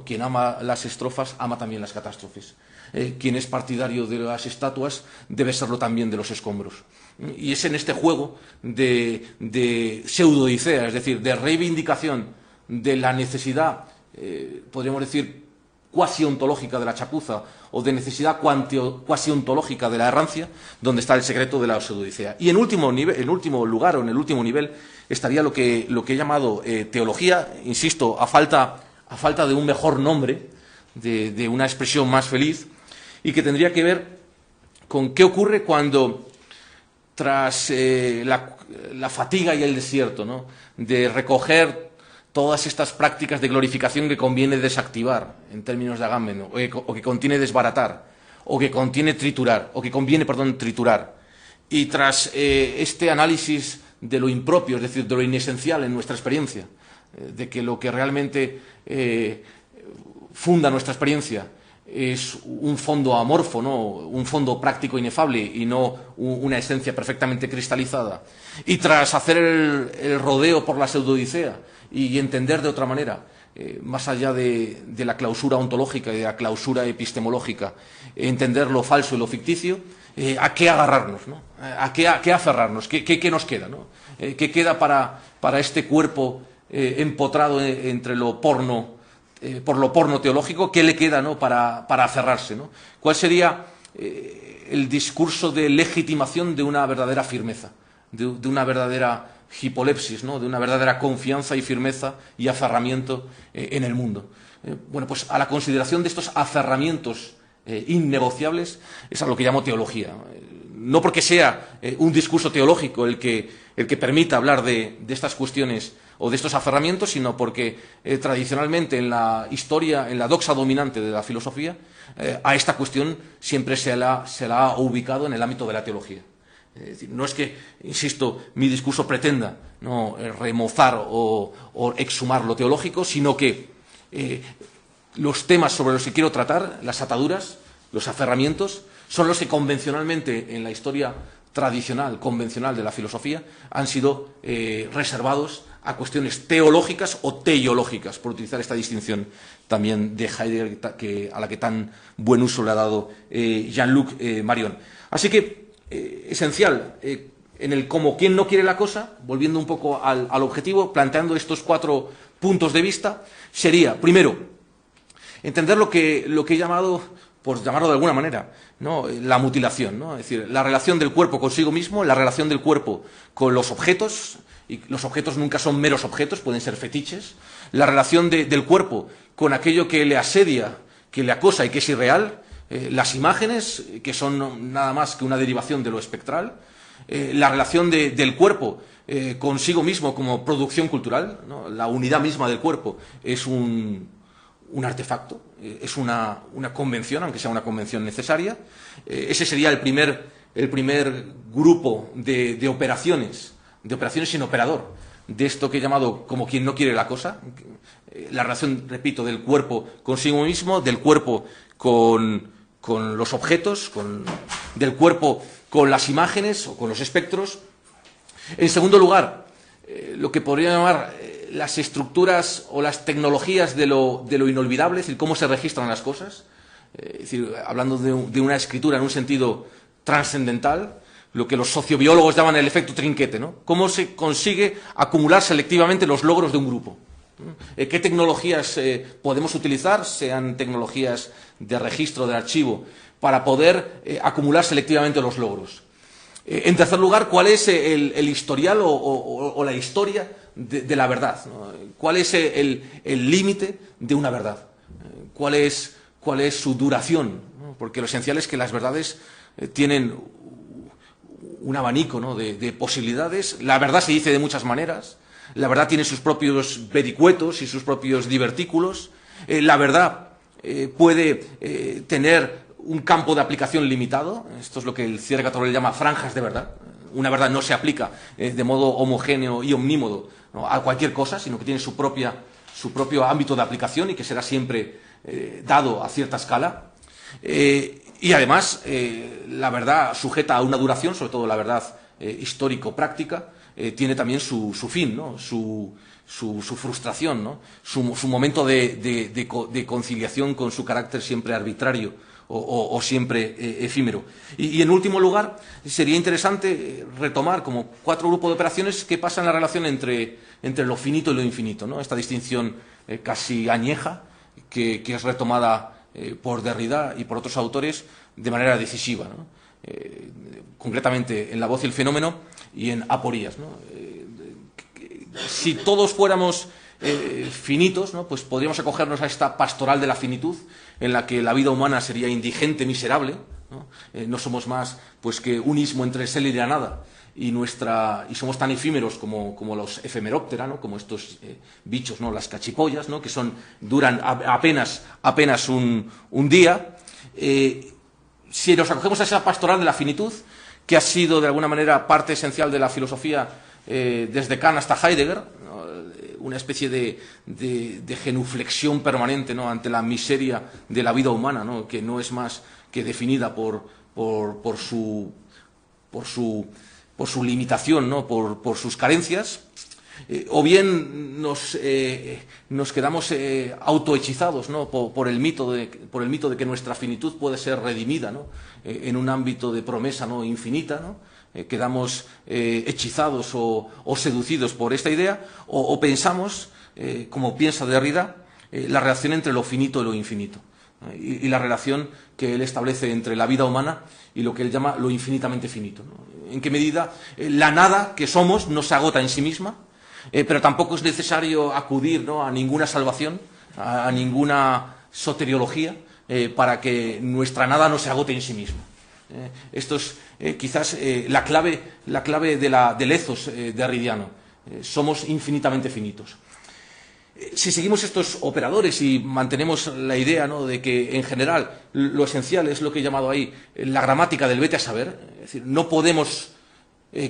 S3: Quien ama las estrofas ama también las catástrofes. Quien es partidario de las estatuas debe serlo también de los escombros. Y es en este juego de pseudoicea, es decir, de reivindicación de la necesidad, podríamos decir, cuasi ontológica de la chapuza o de necesidad cuasi ontológica de la errancia, donde está el secreto de la pseudoicea. Y en último lugar o en el último nivel estaría lo que he llamado teología, insisto, a falta de un mejor nombre, de una expresión más feliz, y que tendría que ver con qué ocurre cuando, tras la fatiga y el desierto, ¿no? De recoger todas estas prácticas de glorificación que conviene desactivar, en términos de Agamben, o que contiene desbaratar, o que conviene triturar, y tras este análisis de lo impropio, es decir, de lo inesencial en nuestra experiencia, de que lo que realmente funda nuestra experiencia es un fondo amorfo, ¿no? Un fondo práctico inefable y no una esencia perfectamente cristalizada, y tras hacer el rodeo por la pseudoicea y entender de otra manera, más allá de la clausura ontológica y de la clausura epistemológica, entender lo falso y lo ficticio, ¿a qué agarrarnos, ¿no? ¿A qué aferrarnos? ¿Qué nos queda, ¿no? ¿Qué queda para este cuerpo empotrado entre lo porno, por lo porno teológico? ¿Qué le queda, ¿no? para aferrarse, ¿no? ¿Cuál sería el discurso de legitimación de una verdadera firmeza, de una verdadera hipolepsis, ¿no? De una verdadera confianza y firmeza y aferramiento en el mundo? Bueno, pues a la consideración de estos aferramientos innegociables es a lo que llamo teología. No porque sea un discurso teológico el que permita hablar de estas cuestiones o de estos aferramientos, sino porque tradicionalmente en la historia, en la doxa dominante de la filosofía, a esta cuestión siempre se la ha ubicado en el ámbito de la teología. Es decir, no es que, insisto, mi discurso pretenda, ¿no?, remozar o exhumar lo teológico, sino que los temas sobre los que quiero tratar, las ataduras, los aferramientos, son los que convencionalmente en la historia tradicional, convencional de la filosofía, han sido reservados a cuestiones teológicas o teiológicas, por utilizar esta distinción también de Heidegger, a la que tan buen uso le ha dado Jean-Luc Marion. Así que, esencial, en el cómo quién no quiere la cosa, volviendo un poco al objetivo, planteando estos 4 puntos de vista, sería, primero, entender lo que he llamado, por llamarlo de alguna manera, ¿no?, la mutilación, ¿no? Es decir, la relación del cuerpo consigo mismo, la relación del cuerpo con los objetos, y los objetos nunca son meros objetos, pueden ser fetiches, la relación del cuerpo con aquello que le asedia, que le acosa y que es irreal, las imágenes, que son nada más que una derivación de lo espectral, la relación del cuerpo consigo mismo como producción cultural, ¿no? La unidad misma del cuerpo es un artefacto, es una convención, aunque sea una convención necesaria. Ese sería el primer grupo de operaciones sin operador, de esto que he llamado como quien no quiere la cosa, la relación, repito, del cuerpo consigo mismo, del cuerpo con los objetos, del cuerpo con las imágenes o con los espectros. En segundo lugar, lo que podría llamar las estructuras o las tecnologías de lo inolvidable, es decir, cómo se registran las cosas, es decir, hablando de una escritura en un sentido trascendental, lo que los sociobiólogos llaman el efecto trinquete, ¿no? Cómo se consigue acumular selectivamente los logros de un grupo. ¿Qué tecnologías podemos utilizar, sean tecnologías de registro, de archivo, para poder acumular selectivamente los logros? En tercer lugar, ¿cuál es el historial o la historia de la verdad, ¿no? ¿Cuál es el límite de una verdad? ¿Cuál es su duración, ¿no? Porque lo esencial es que las verdades tienen un abanico, ¿no? de posibilidades. La verdad se dice de muchas maneras. La verdad tiene sus propios vericuetos y sus propios divertículos. La verdad puede tener un campo de aplicación limitado. Esto es lo que el cierre católico llama franjas de verdad. Una verdad no se aplica de modo homogéneo y omnímodo, ¿no? a cualquier cosa, sino que tiene su propio ámbito de aplicación y que será siempre dado a cierta escala. Y además, la verdad sujeta a una duración, sobre todo la verdad histórico-práctica, tiene también su fin, ¿no? su frustración, ¿no? su momento de conciliación con su carácter siempre arbitrario o siempre efímero. Y en último lugar, sería interesante retomar como 4 grupos de operaciones que pasan la relación entre lo finito y lo infinito, ¿no? Esta distinción casi añeja que es retomada por Derrida y por otros autores de manera decisiva, ¿no? Concretamente en La voz y el fenómeno y en Aporías, ¿no? Si todos fuéramos finitos, ¿no? Pues podríamos acogernos a esta pastoral de la finitud, en la que la vida humana sería indigente, miserable, ¿no? No somos más pues que un istmo entre el ser y la nada, y somos tan efímeros como los efemeróptera, ¿no? Como estos bichos, ¿no? Las cachipollas, ¿no? Que duran apenas un día. Si nos acogemos a esa pastoral de la finitud, que ha sido de alguna manera parte esencial de la filosofía desde Kant hasta Heidegger, ¿no? Una especie de genuflexión permanente, ¿no? ante la miseria de la vida humana, ¿no? Que no es más que definida por su limitación, ¿no? por sus carencias, o bien nos quedamos autohechizados, ¿no? por el mito de que nuestra finitud puede ser redimida, ¿no? En un ámbito de promesa, ¿no? infinita, ¿no? Quedamos hechizados o seducidos por esta idea, o pensamos, como piensa Derrida, la relación entre lo finito y lo infinito, y la relación que él establece entre la vida humana y lo que él llama lo infinitamente finito, ¿no? En qué medida la nada que somos no se agota en sí misma, pero tampoco es necesario acudir, ¿no? a ninguna salvación, a ninguna soteriología, para que nuestra nada no se agote en sí misma. Esto es quizás la clave del ethos derridiano. Somos infinitamente finitos. Si seguimos estos operadores y mantenemos la idea, ¿no? de que en general lo esencial es lo que he llamado ahí la gramática del vete a saber, es decir, no podemos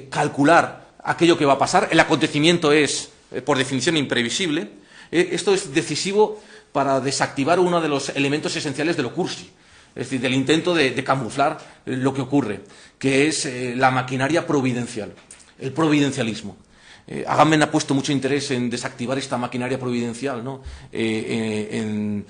S3: calcular aquello que va a pasar, el acontecimiento es por definición imprevisible, esto es decisivo para desactivar uno de los elementos esenciales del cursi, es decir, del intento de camuflar lo que ocurre, que es la maquinaria providencial, el providencialismo. Agamben ha puesto mucho interés en desactivar esta maquinaria providencial, ¿no? en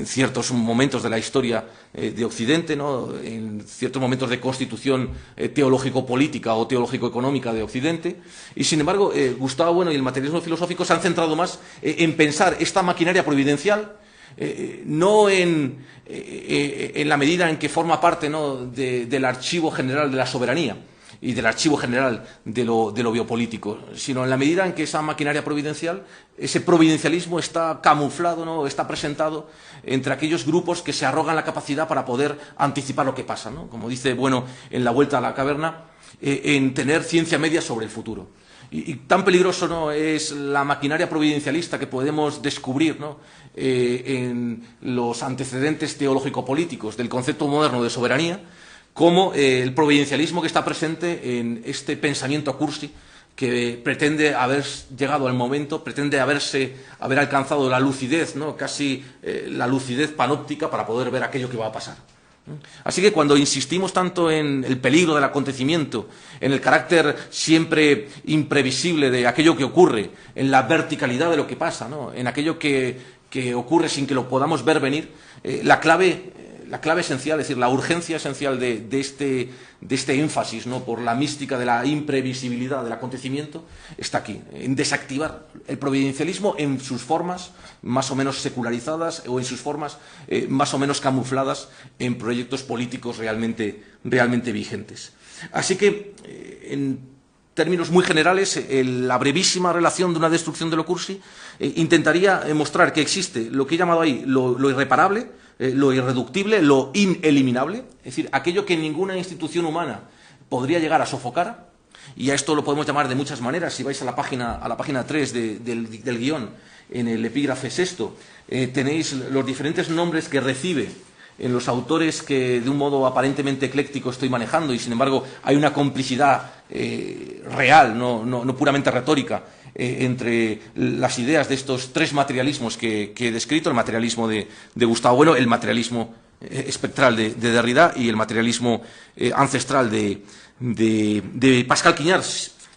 S3: ciertos momentos de la historia de Occidente, ¿no? En ciertos momentos de constitución teológico-política o teológico-económica de Occidente, y sin embargo Gustavo Bueno y el materialismo filosófico se han centrado más en pensar esta maquinaria providencial no en la medida en que forma parte, ¿no? del archivo general de la soberanía y del archivo general de lo biopolítico, sino en la medida en que esa maquinaria providencial, ese providencialismo está camuflado, ¿no? está presentado entre aquellos grupos que se arrogan la capacidad para poder anticipar lo que pasa, ¿no? Como dice Bueno en La vuelta a la caverna, en tener ciencia media sobre el futuro. Y tan peligroso, ¿no?, es la maquinaria providencialista que podemos descubrir, ¿no?, en los antecedentes teológico-políticos del concepto moderno de soberanía, como el providencialismo que está presente en este pensamiento cursi que pretende haber llegado al momento, pretende haber alcanzado la lucidez, ¿no?, casi la lucidez panóptica para poder ver aquello que va a pasar. Así que cuando insistimos tanto en el peligro del acontecimiento, en el carácter siempre imprevisible de aquello que ocurre, en la verticalidad de lo que pasa, ¿no?, en aquello que ocurre sin que lo podamos ver venir, la clave esencial, es decir, la urgencia esencial de este énfasis, ¿no?, por la mística de la imprevisibilidad del acontecimiento, está aquí, en desactivar el providencialismo en sus formas más o menos secularizadas o en sus formas más o menos camufladas en proyectos políticos realmente vigentes. Así que, en términos muy generales, la brevísima relación de una destrucción de lo cursi intentaría mostrar que existe lo que he llamado ahí lo irreparable, lo irreductible, lo ineliminable, es decir, aquello que ninguna institución humana podría llegar a sofocar, y a esto lo podemos llamar de muchas maneras. Si vais a la página 3 del guión, en el epígrafe sexto, tenéis los diferentes nombres que recibe en los autores que de un modo aparentemente ecléctico estoy manejando, y sin embargo hay una complicidad real, no puramente retórica, entre las ideas de estos tres materialismos que he descrito: el materialismo de Gustavo Bueno, el materialismo espectral de Derrida y el materialismo ancestral de Pascal Quignard,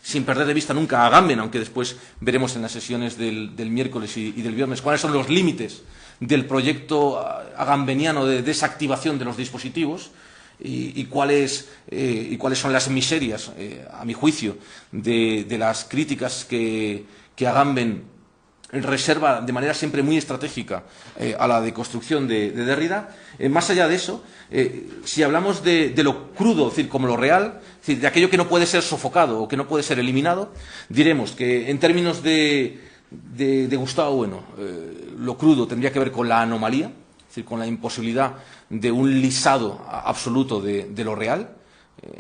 S3: sin perder de vista nunca a Agamben, aunque después veremos en las sesiones del miércoles y del viernes cuáles son los límites del proyecto agambeniano de desactivación de los dispositivos y cuáles son las miserias, a mi juicio, de las críticas que Agamben reserva de manera siempre muy estratégica a la deconstrucción de Derrida. Más allá de eso, si hablamos de lo crudo, es decir, como lo real, es decir, de aquello que no puede ser sofocado o que no puede ser eliminado, diremos que en términos de Gustavo Bueno, lo crudo tendría que ver con la anomalía, es decir, con la imposibilidad de un lisado absoluto de lo real.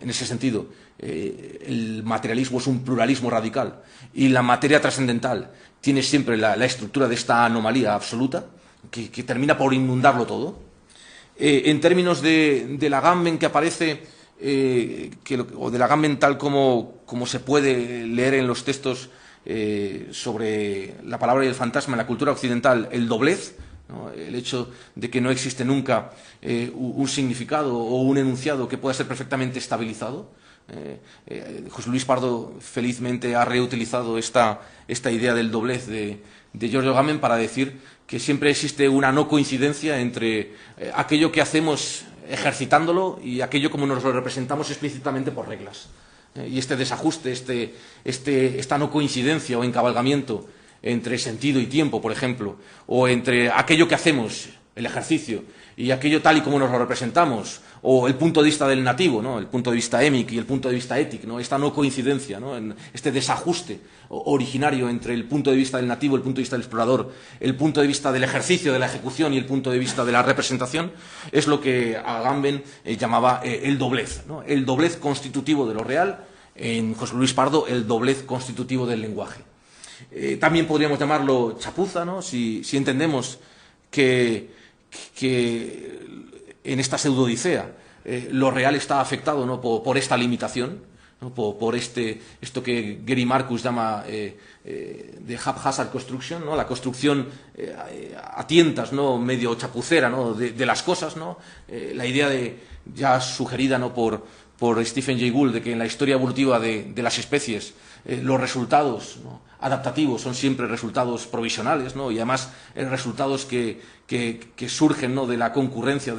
S3: En ese sentido, el materialismo es un pluralismo radical y la materia trascendental tiene siempre la estructura de esta anomalía absoluta que termina por inundarlo todo. En términos del Agamben que aparece, o del Agamben tal como se puede leer en los textos sobre la palabra y el fantasma en la cultura occidental, el doblez, ¿no?, el hecho de que no existe nunca un significado o un enunciado que pueda ser perfectamente estabilizado. José Luis Pardo felizmente ha reutilizado esta idea del doblez de Giorgio Agamben para decir que siempre existe una no coincidencia entre aquello que hacemos ejercitándolo y aquello como nos lo representamos explícitamente por reglas. Y este desajuste, esta no coincidencia o encabalgamiento entre sentido y tiempo, por ejemplo, o entre aquello que hacemos, el ejercicio, y aquello tal y como nos lo representamos, o el punto de vista del nativo, ¿no?, el punto de vista émic y el punto de vista étic, ¿no?, esta no coincidencia, ¿no?, en este desajuste originario entre el punto de vista del nativo, el punto de vista del explorador, el punto de vista del ejercicio, de la ejecución y el punto de vista de la representación, es lo que Agamben llamaba el doblez, ¿no?, el doblez constitutivo de lo real, en José Luis Pardo el doblez constitutivo del lenguaje. También podríamos llamarlo chapuza, ¿no?, si entendemos que en esta pseudodicea lo real está afectado, ¿no?, por esta limitación, ¿no?, por esto que Gary Marcus llama de haphazard construction, ¿no?, la construcción a tientas, ¿no?, medio chapucera, ¿no?, de las cosas, ¿no?, la idea ya sugerida, ¿no?, por Stephen Jay Gould, de que en la historia evolutiva de las especies los resultados, ¿no?, adaptativos son siempre resultados provisionales, ¿no?, y además resultados que surgen, ¿no?, de la concurrencia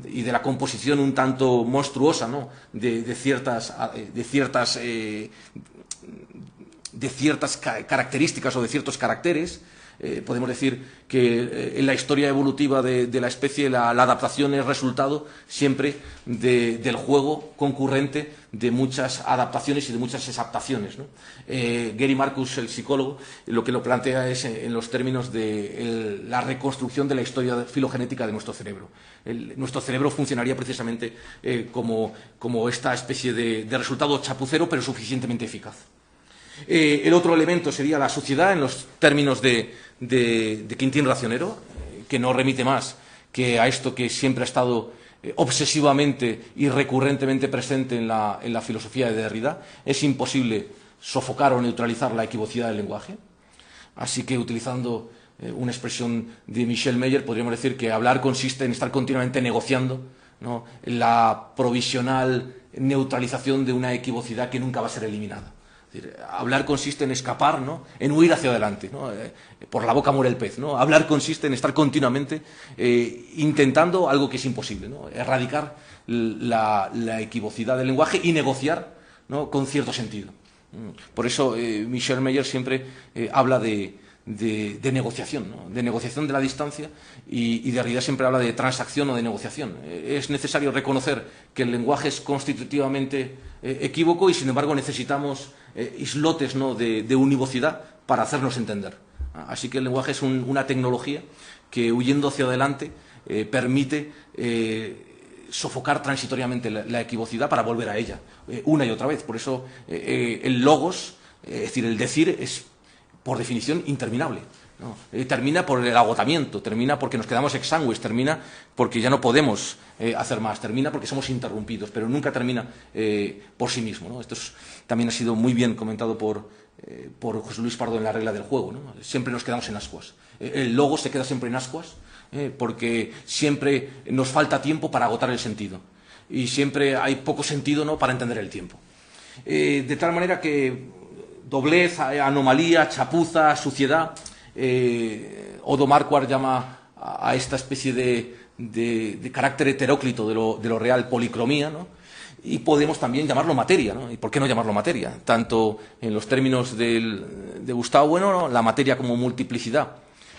S3: y de la composición un tanto monstruosa, ¿no?, de ciertas características o de ciertos caracteres. Podemos decir que en la historia evolutiva de la especie la adaptación es resultado siempre del juego concurrente de muchas adaptaciones y de muchas exaptaciones, ¿no? Gary Marcus, el psicólogo, lo que lo plantea es en los términos de la reconstrucción de la historia filogenética de nuestro cerebro. Nuestro cerebro funcionaría precisamente como esta especie de resultado chapucero pero suficientemente eficaz. El otro elemento sería la suciedad en los términos de Quintín Racionero, que no remite más que a esto que siempre ha estado obsesivamente y recurrentemente presente en la filosofía de Derrida. Es imposible sofocar o neutralizar la equivocidad del lenguaje. Así que, utilizando una expresión de Michel Meyer, podríamos decir que hablar consiste en estar continuamente negociando, ¿no?, la provisional neutralización de una equivocidad que nunca va a ser eliminada. Es decir, hablar consiste en escapar, ¿no?, en huir hacia adelante, ¿no? Por la boca muere el pez, ¿no? Hablar consiste en estar continuamente intentando algo que es imposible, ¿no?, erradicar la equivocidad del lenguaje y negociar, ¿no?, con cierto sentido. Por eso Michel Meyer siempre habla de negociación, ¿no?, de negociación de la distancia, y Derrida siempre habla de transacción o de negociación. Es necesario reconocer que el lenguaje es constitutivamente equívoco y, sin embargo, necesitamos islotes, ¿no?, de univocidad para hacernos entender. Así que el lenguaje es una tecnología que, huyendo hacia adelante, permite sofocar transitoriamente la equivocidad para volver a ella una y otra vez. Por eso el logos, es decir, el decir, es por definición interminable, ¿no? Termina por el agotamiento, termina porque nos quedamos exangües, termina porque ya no podemos hacer más, termina porque somos interrumpidos, pero nunca termina por sí mismo, ¿no? Esto también ha sido muy bien comentado por José Luis Pardo en La regla del juego, ¿no? Siempre nos quedamos en ascuas. El logos se queda siempre en ascuas porque siempre nos falta tiempo para agotar el sentido y siempre hay poco sentido, ¿no?, para entender el tiempo. De tal manera que doblez, anomalía, chapuza, suciedad. Odo Marquardt llama a esta especie de carácter heteróclito de lo real policromía, ¿no? Y podemos también llamarlo materia, ¿no? ¿Y por qué no llamarlo materia? Tanto en los términos de Gustavo Bueno, ¿no?, la materia como multiplicidad,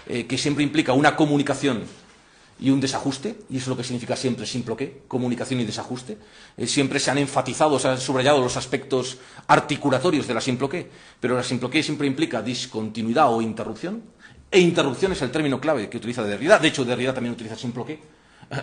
S3: que siempre implica una comunicación y un desajuste, y eso es lo que significa siempre simploqué, comunicación y desajuste. Siempre se han enfatizado, se han subrayado los aspectos articulatorios de la simploqué, pero la simploqué siempre implica discontinuidad o interrupción, e interrupción es el término clave que utiliza Derrida. De hecho, Derrida también utiliza simploqué,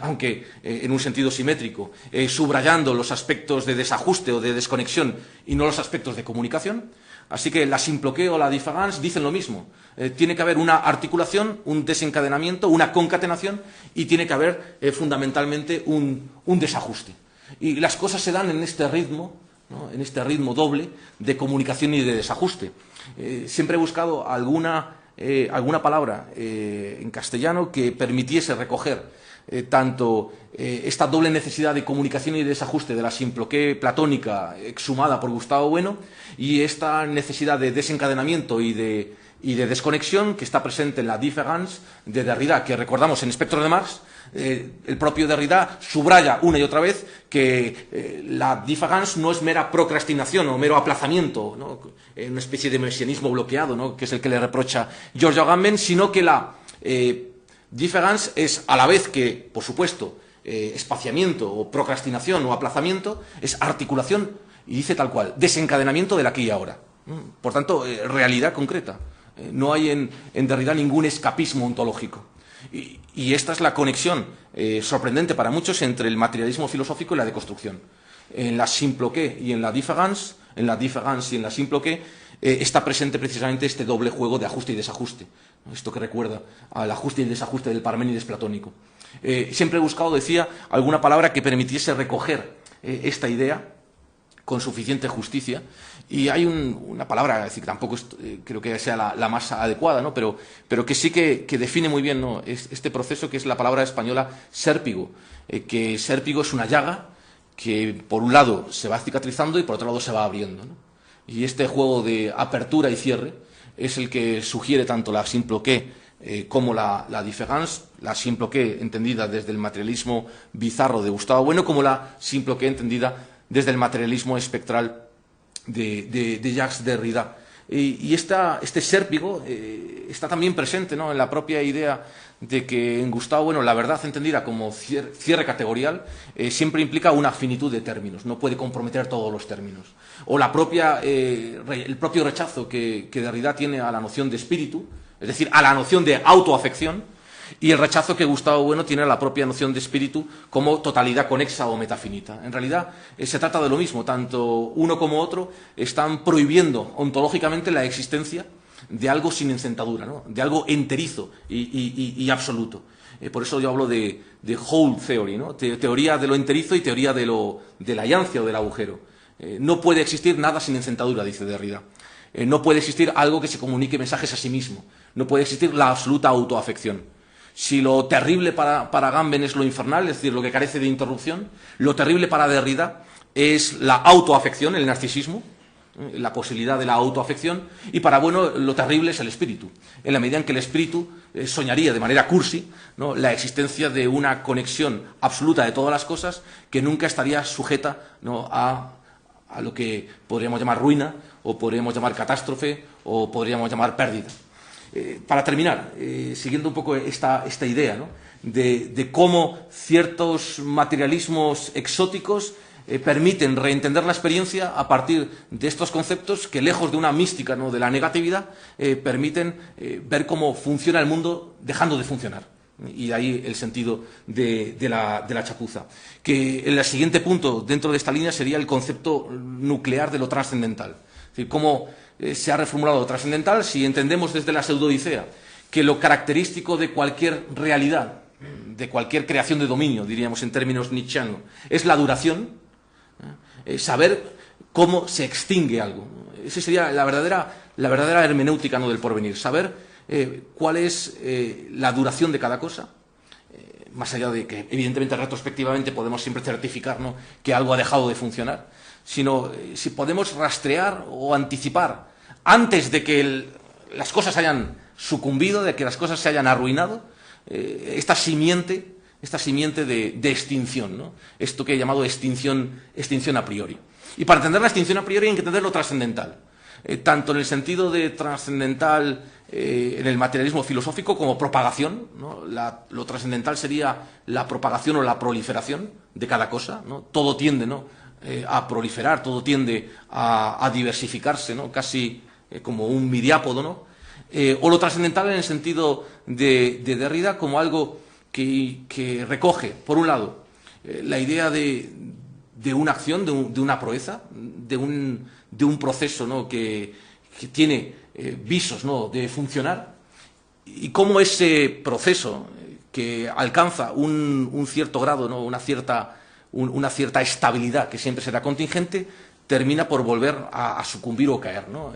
S3: aunque en un sentido simétrico, subrayando los aspectos de desajuste o de desconexión y no los aspectos de comunicación. Así que la simploqué o la difference dicen lo mismo. Tiene que haber una articulación, un desencadenamiento, una concatenación, y tiene que haber fundamentalmente un desajuste. Y las cosas se dan en este ritmo, ¿no?, en este ritmo doble de comunicación y de desajuste. Siempre he buscado alguna palabra en castellano que permitiese recoger tanto esta doble necesidad de comunicación y de desajuste de la simploqué platónica exhumada por Gustavo Bueno, y esta necesidad de desencadenamiento y de desconexión que está presente en la différance de Derrida, que recordamos en Espectro de Marx. El propio Derrida subraya una y otra vez que la différance no es mera procrastinación o mero aplazamiento, ¿no?, una especie de mesianismo bloqueado, ¿no?, que es el que le reprocha Giorgio Agamben, sino que la différance es, a la vez que, por supuesto, espaciamiento o procrastinación o aplazamiento, es articulación, y dice tal cual, desencadenamiento del aquí y ahora. Por tanto, realidad concreta. No hay en Derrida ningún escapismo ontológico. Y esta es la conexión sorprendente para muchos entre el materialismo filosófico y la deconstrucción. En la simploqué y en la différance y en la simploqué, está presente precisamente este doble juego de ajuste y desajuste. Esto que recuerda al ajuste y el desajuste del Parménides platónico. Siempre he buscado, decía, alguna palabra que permitiese recoger esta idea con suficiente justicia, y hay una palabra, es decir, tampoco creo que sea la más adecuada, ¿no?, pero que sí que define muy bien, ¿no?, este proceso, que es la palabra española sérpigo, que sérpigo es una llaga que por un lado se va cicatrizando y por otro lado se va abriendo, ¿no? Y este juego de apertura y cierre es el que sugiere tanto la simploqué como la différance, la simploqué entendida desde el materialismo bizarro de Gustavo Bueno, como la simploqué entendida desde el materialismo espectral de Jacques Derrida. Y este sérpigo está también presente, ¿no?, en la propia idea de que en Gustavo Bueno la verdad entendida como cierre categorial siempre implica una finitud de términos, no puede comprometer todos los términos. O el propio rechazo que Derrida tiene a la noción de espíritu, es decir, a la noción de autoafección, y el rechazo que Gustavo Bueno tiene a la propia noción de espíritu como totalidad conexa o metafinita. En realidad, se trata de lo mismo, tanto uno como otro están prohibiendo ontológicamente la existencia de algo sin encentadura, ¿no? De algo enterizo y absoluto. Por eso yo hablo de whole theory, ¿no? Teoría de lo enterizo y teoría de la hallancia o del agujero. No puede existir nada sin encentadura, dice Derrida. No puede existir algo que se comunique mensajes a sí mismo. No puede existir la absoluta autoafección. Si lo terrible para Gamben es lo infernal, es decir, lo que carece de interrupción, lo terrible para Derrida es la autoafección, el narcisismo, la posibilidad de la autoafección, y para Bueno lo terrible es el espíritu, en la medida en que el espíritu soñaría de manera cursi, ¿no?, la existencia de una conexión absoluta de todas las cosas que nunca estaría sujeta, ¿no?, a lo que podríamos llamar ruina, o podríamos llamar catástrofe, o podríamos llamar pérdida. Para terminar, siguiendo un poco esta idea, ¿no?, de cómo ciertos materialismos exóticos permiten reentender la experiencia a partir de estos conceptos que, lejos de una mística, ¿no?, de la negatividad, permiten ver cómo funciona el mundo dejando de funcionar. Y de ahí el sentido de la chapuza. Que el siguiente punto dentro de esta línea sería el concepto nuclear de lo trascendental. Es decir, cómo se ha reformulado lo trascendental si entendemos desde la pseudoicea que lo característico de cualquier realidad, de cualquier creación de dominio, diríamos en términos nietzscheanos, es la duración. Saber cómo se extingue algo. Esa sería la verdadera hermenéutica, ¿no?, del porvenir. Saber cuál es la duración de cada cosa, más allá de que, evidentemente, retrospectivamente podemos siempre certificar, ¿no?, que algo ha dejado de funcionar, sino si podemos rastrear o anticipar antes de que las cosas hayan sucumbido, de que las cosas se hayan arruinado, esta simiente de extinción, ¿no? Esto que he llamado extinción a priori. Y para entender la extinción a priori hay que entender lo trascendental, tanto en el sentido de trascendental en el materialismo filosófico como propagación, ¿no? Lo trascendental sería la propagación o la proliferación de cada cosa, ¿no? Todo tiende, ¿no?, a proliferar, todo tiende a diversificarse, ¿no?, casi como un miriápodo, ¿no? O lo trascendental en el sentido de Derrida como algo que recoge, por un lado, la idea de una acción, de una proeza, de un proceso, ¿no?, que tiene visos, ¿no?, de funcionar, y cómo ese proceso que alcanza un cierto grado, ¿no?, una cierta estabilidad que siempre será contingente, termina por volver a sucumbir o caer, ¿no?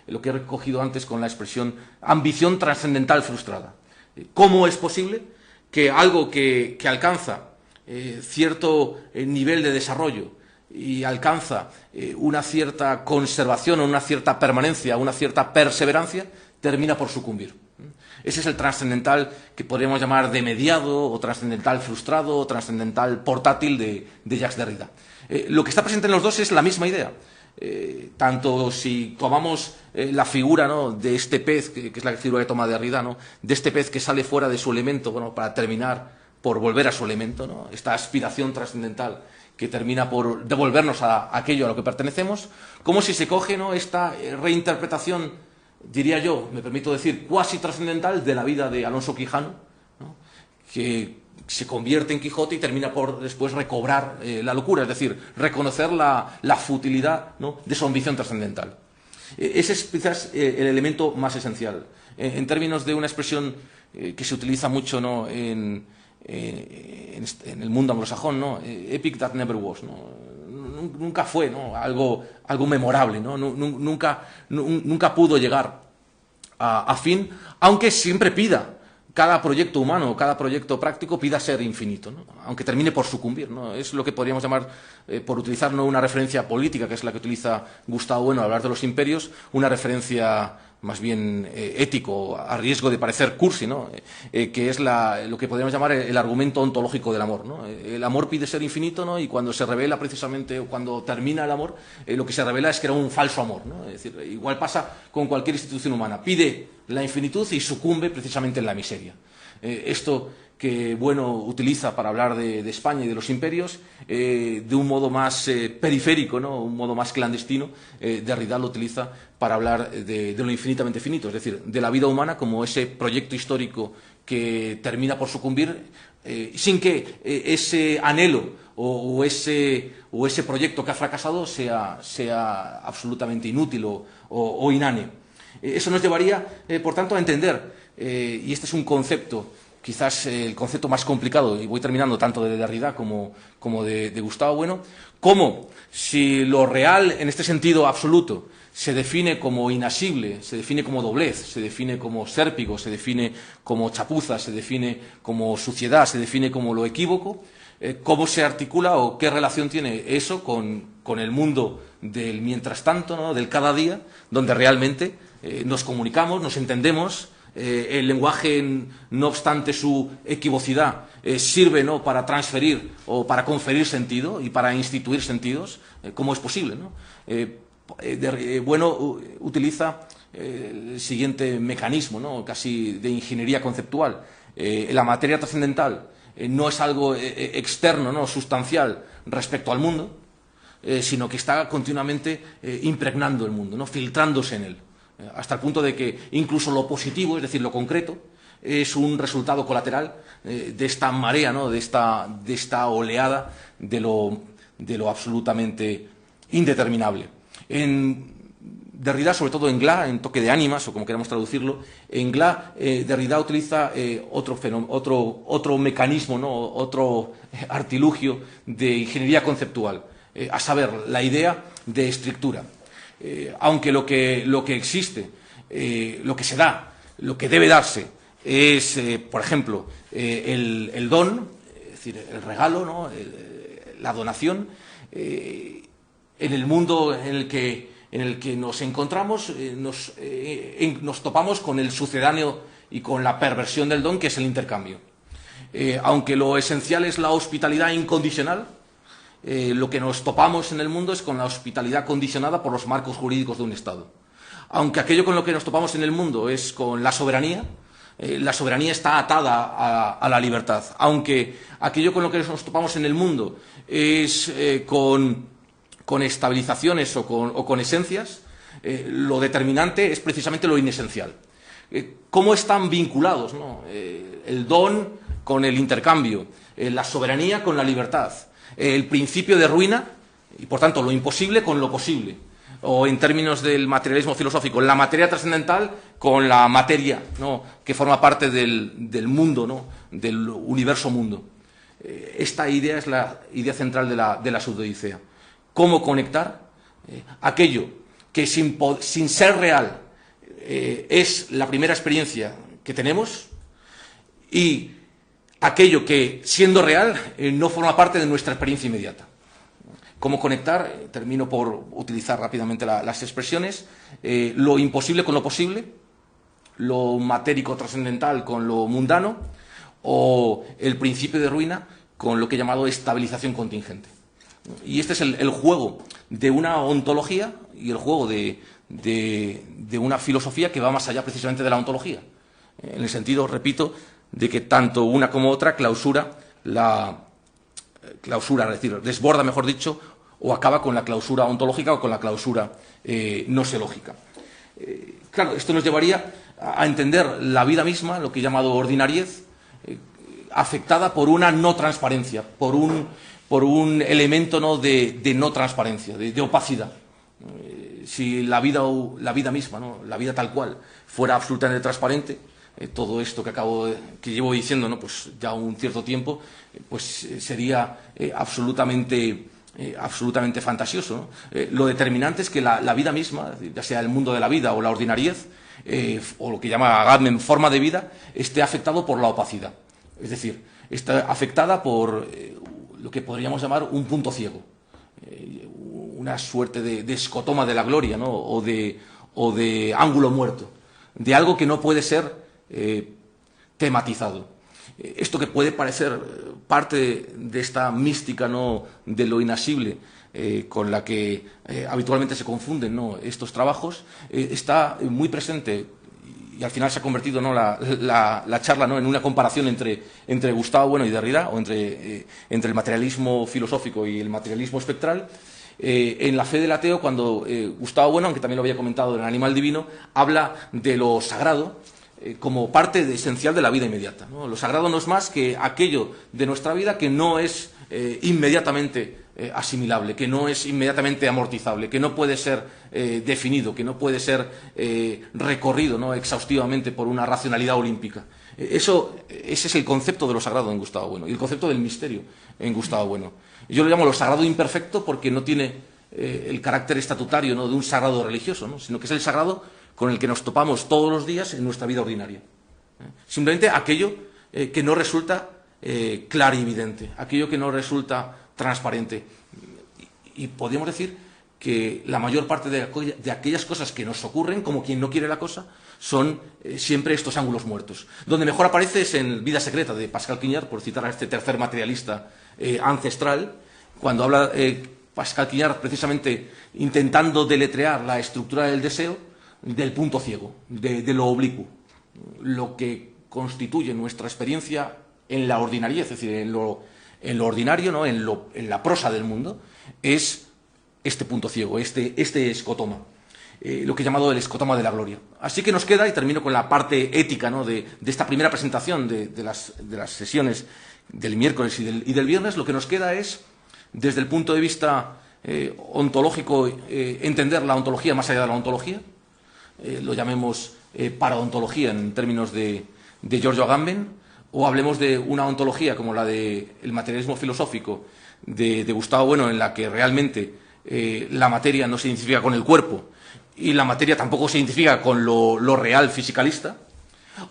S3: Lo que he recogido antes con la expresión ambición trascendental frustrada. ¿Cómo es posible que algo que alcanza cierto nivel de desarrollo y alcanza una cierta conservación o una cierta permanencia, una cierta perseverancia, termina por sucumbir? Ese es el trascendental que podríamos llamar de mediado, o trascendental frustrado, o trascendental portátil de Jacques Derrida. Lo que está presente en los dos es la misma idea. Tanto si tomamos la figura, ¿no?, de este pez, que es la figura que toma Derrida, ¿no?, de este pez que sale fuera de su elemento, bueno, para terminar por volver a su elemento, ¿no?, esta aspiración trascendental que termina por devolvernos a aquello a lo que pertenecemos, como si se coge, ¿no?, esta reinterpretación, diría yo, me permito decir, cuasi trascendental de la vida de Alonso Quijano, ¿no?, que se convierte en Quijote y termina por después recobrar la locura, es decir, reconocer la futilidad, ¿no?, de su ambición trascendental. Ese es quizás el elemento más esencial. En términos de una expresión que se utiliza mucho, ¿no?, en el mundo anglosajón, ¿no?, epic that never was, ¿no? Nunca fue, ¿no?, algo memorable, ¿no? Nunca pudo llegar a fin, aunque siempre pida, cada proyecto humano, cada proyecto práctico pida ser infinito, ¿no?, aunque termine por sucumbir, ¿no? Es lo que podríamos llamar, por utilizar, ¿no?, una referencia política, que es la que utiliza Gustavo Bueno al hablar de los imperios, una referencia más bien ético, a riesgo de parecer cursi, ¿no?, que es lo que podríamos llamar el argumento ontológico del amor, ¿no? El amor pide ser infinito, ¿no?, y cuando se revela precisamente, o cuando termina el amor, lo que se revela es que era un falso amor, ¿no? Es decir, igual pasa con cualquier institución humana, pide la infinitud y sucumbe precisamente en la miseria. Esto que Bueno utiliza para hablar de España y de los imperios, de un modo más periférico, ¿no?, un modo más clandestino, Derrida lo utiliza para hablar de lo infinitamente finito, es decir, de la vida humana como ese proyecto histórico que termina por sucumbir sin que ese anhelo o ese proyecto que ha fracasado sea absolutamente inútil o inane. Eso nos llevaría, por tanto, a entender, y este es un concepto, quizás el concepto más complicado, y voy terminando tanto de Derrida como de Gustavo Bueno, cómo si lo real en este sentido absoluto se define como inasible, se define como doblez, se define como sérpigo, se define como chapuza, se define como suciedad, se define como lo equívoco, cómo se articula o qué relación tiene eso con el mundo del mientras tanto, ¿no?, del cada día, donde realmente nos comunicamos, nos entendemos. El lenguaje, no obstante su equivocidad, sirve, ¿no?, para transferir o para conferir sentido y para instituir sentidos. ¿Cómo es posible, ¿no? Bueno utiliza el siguiente mecanismo, ¿no?, casi de ingeniería conceptual. La materia trascendental no es algo externo, ¿no?, sustancial respecto al mundo, sino que está continuamente impregnando el mundo, ¿no?, filtrándose en él, hasta el punto de que incluso lo positivo, es decir, lo concreto, es un resultado colateral de esta marea, ¿no?, de esta oleada de lo absolutamente indeterminable. En Derrida, sobre todo en Glas, en Toque de Ánimas, o como queramos traducirlo, en Glas, Derrida utiliza otro mecanismo, ¿no?, otro artilugio de ingeniería conceptual, a saber, la idea de estructura. Aunque lo que existe, lo que se da, lo que debe darse, es, por ejemplo, el don, es decir, el regalo, ¿no?, la donación, en el mundo en el que nos encontramos, nos topamos con el sucedáneo y con la perversión del don, que es el intercambio. Aunque lo esencial es la hospitalidad incondicional, lo que nos topamos en el mundo es con la hospitalidad condicionada por los marcos jurídicos de un Estado. Aunque aquello con lo que nos topamos en el mundo es con la soberanía está atada a la libertad. Aunque aquello con lo que nos topamos en el mundo es con estabilizaciones o con esencias, lo determinante es precisamente lo inesencial. ¿Cómo están vinculados, ¿no?, el don con el intercambio, la soberanía con la libertad, el principio de ruina y, por tanto, lo imposible con lo posible, o en términos del materialismo filosófico, la materia trascendental con la materia, ¿no?, que forma parte del mundo, ¿no?, del universo mundo? Esta idea es la idea central de la pseudoodicea. ¿Cómo conectar aquello que sin ser real es la primera experiencia que tenemos y aquello que, siendo real, no forma parte de nuestra experiencia inmediata? ¿Cómo conectar? Termino por utilizar rápidamente las expresiones. Lo imposible con lo posible, lo matérico trascendental con lo mundano, o el principio de ruina con lo que he llamado estabilización contingente. Y este es el juego de una ontología y el juego de una filosofía que va más allá precisamente de la ontología, en el sentido, repito, de que tanto una como otra clausura, es decir, desborda, mejor dicho, o acaba con la clausura ontológica o con la clausura gnoseológica. Claro, esto nos llevaría a entender la vida misma, lo que he llamado ordinariez, afectada por una no transparencia, por un elemento, ¿no?, de no transparencia, de opacidad. Si la vida misma, ¿no?, la vida tal cual, fuera absolutamente transparente, todo esto que llevo diciendo, ¿no?, pues ya un cierto tiempo, pues sería absolutamente fantasioso, ¿no? Lo determinante es que la vida misma, ya sea el mundo de la vida o la ordinariez, o lo que llama Agamben forma de vida, esté afectado por la opacidad. Es decir, está afectada por lo que podríamos llamar un punto ciego, una suerte de escotoma de la gloria, ¿no?, o de ángulo muerto, de algo que no puede ser tematizado. Esto que puede parecer parte de esta mística, ¿no?, de lo inasible, con la que habitualmente se confunden, ¿no?, estos trabajos, está muy presente, y al final se ha convertido, ¿no?, la charla, ¿no?, en una comparación entre Gustavo Bueno y Derrida, o entre el materialismo filosófico y el materialismo espectral. En La fe del ateo, cuando Gustavo Bueno, aunque también lo había comentado en El animal divino, habla de lo sagrado, como parte esencial de la vida inmediata, ¿no? Lo sagrado no es más que aquello de nuestra vida que no es inmediatamente asimilable, que no es inmediatamente amortizable, que no puede ser definido, que no puede ser recorrido, ¿no?, exhaustivamente por una racionalidad olímpica. Ese es el concepto de lo sagrado en Gustavo Bueno, y el concepto del misterio en Gustavo Bueno. Yo lo llamo lo sagrado imperfecto porque no tiene el carácter estatutario, ¿no?, de un sagrado religioso, ¿no?, sino que es el sagrado con el que nos topamos todos los días en nuestra vida ordinaria. Simplemente aquello que no resulta clarividente, aquello que no resulta transparente. Y podríamos decir que la mayor parte de aquellas cosas que nos ocurren, como quien no quiere la cosa, son siempre estos ángulos muertos. Donde mejor aparece es en Vida secreta, de Pascal Quignard, por citar a este tercer materialista ancestral, cuando habla Pascal Quignard precisamente intentando deletrear la estructura del deseo del punto ciego, de lo oblicuo, lo que constituye nuestra experiencia en la ordinariedad, es decir, en lo ordinario, ¿no?, en la prosa del mundo, es este punto ciego, este escotoma, lo que he llamado el escotoma de la gloria. Así que nos queda, y termino con la parte ética, ¿no?, de esta primera presentación de las sesiones del miércoles y del viernes, lo que nos queda es, desde el punto de vista ontológico, entender la ontología más allá de la ontología, lo llamemos paraontología en términos de Giorgio Agamben, o hablemos de una ontología como la del materialismo filosófico de Gustavo Bueno, en la que realmente la materia no se identifica con el cuerpo y la materia tampoco se identifica con lo real fisicalista,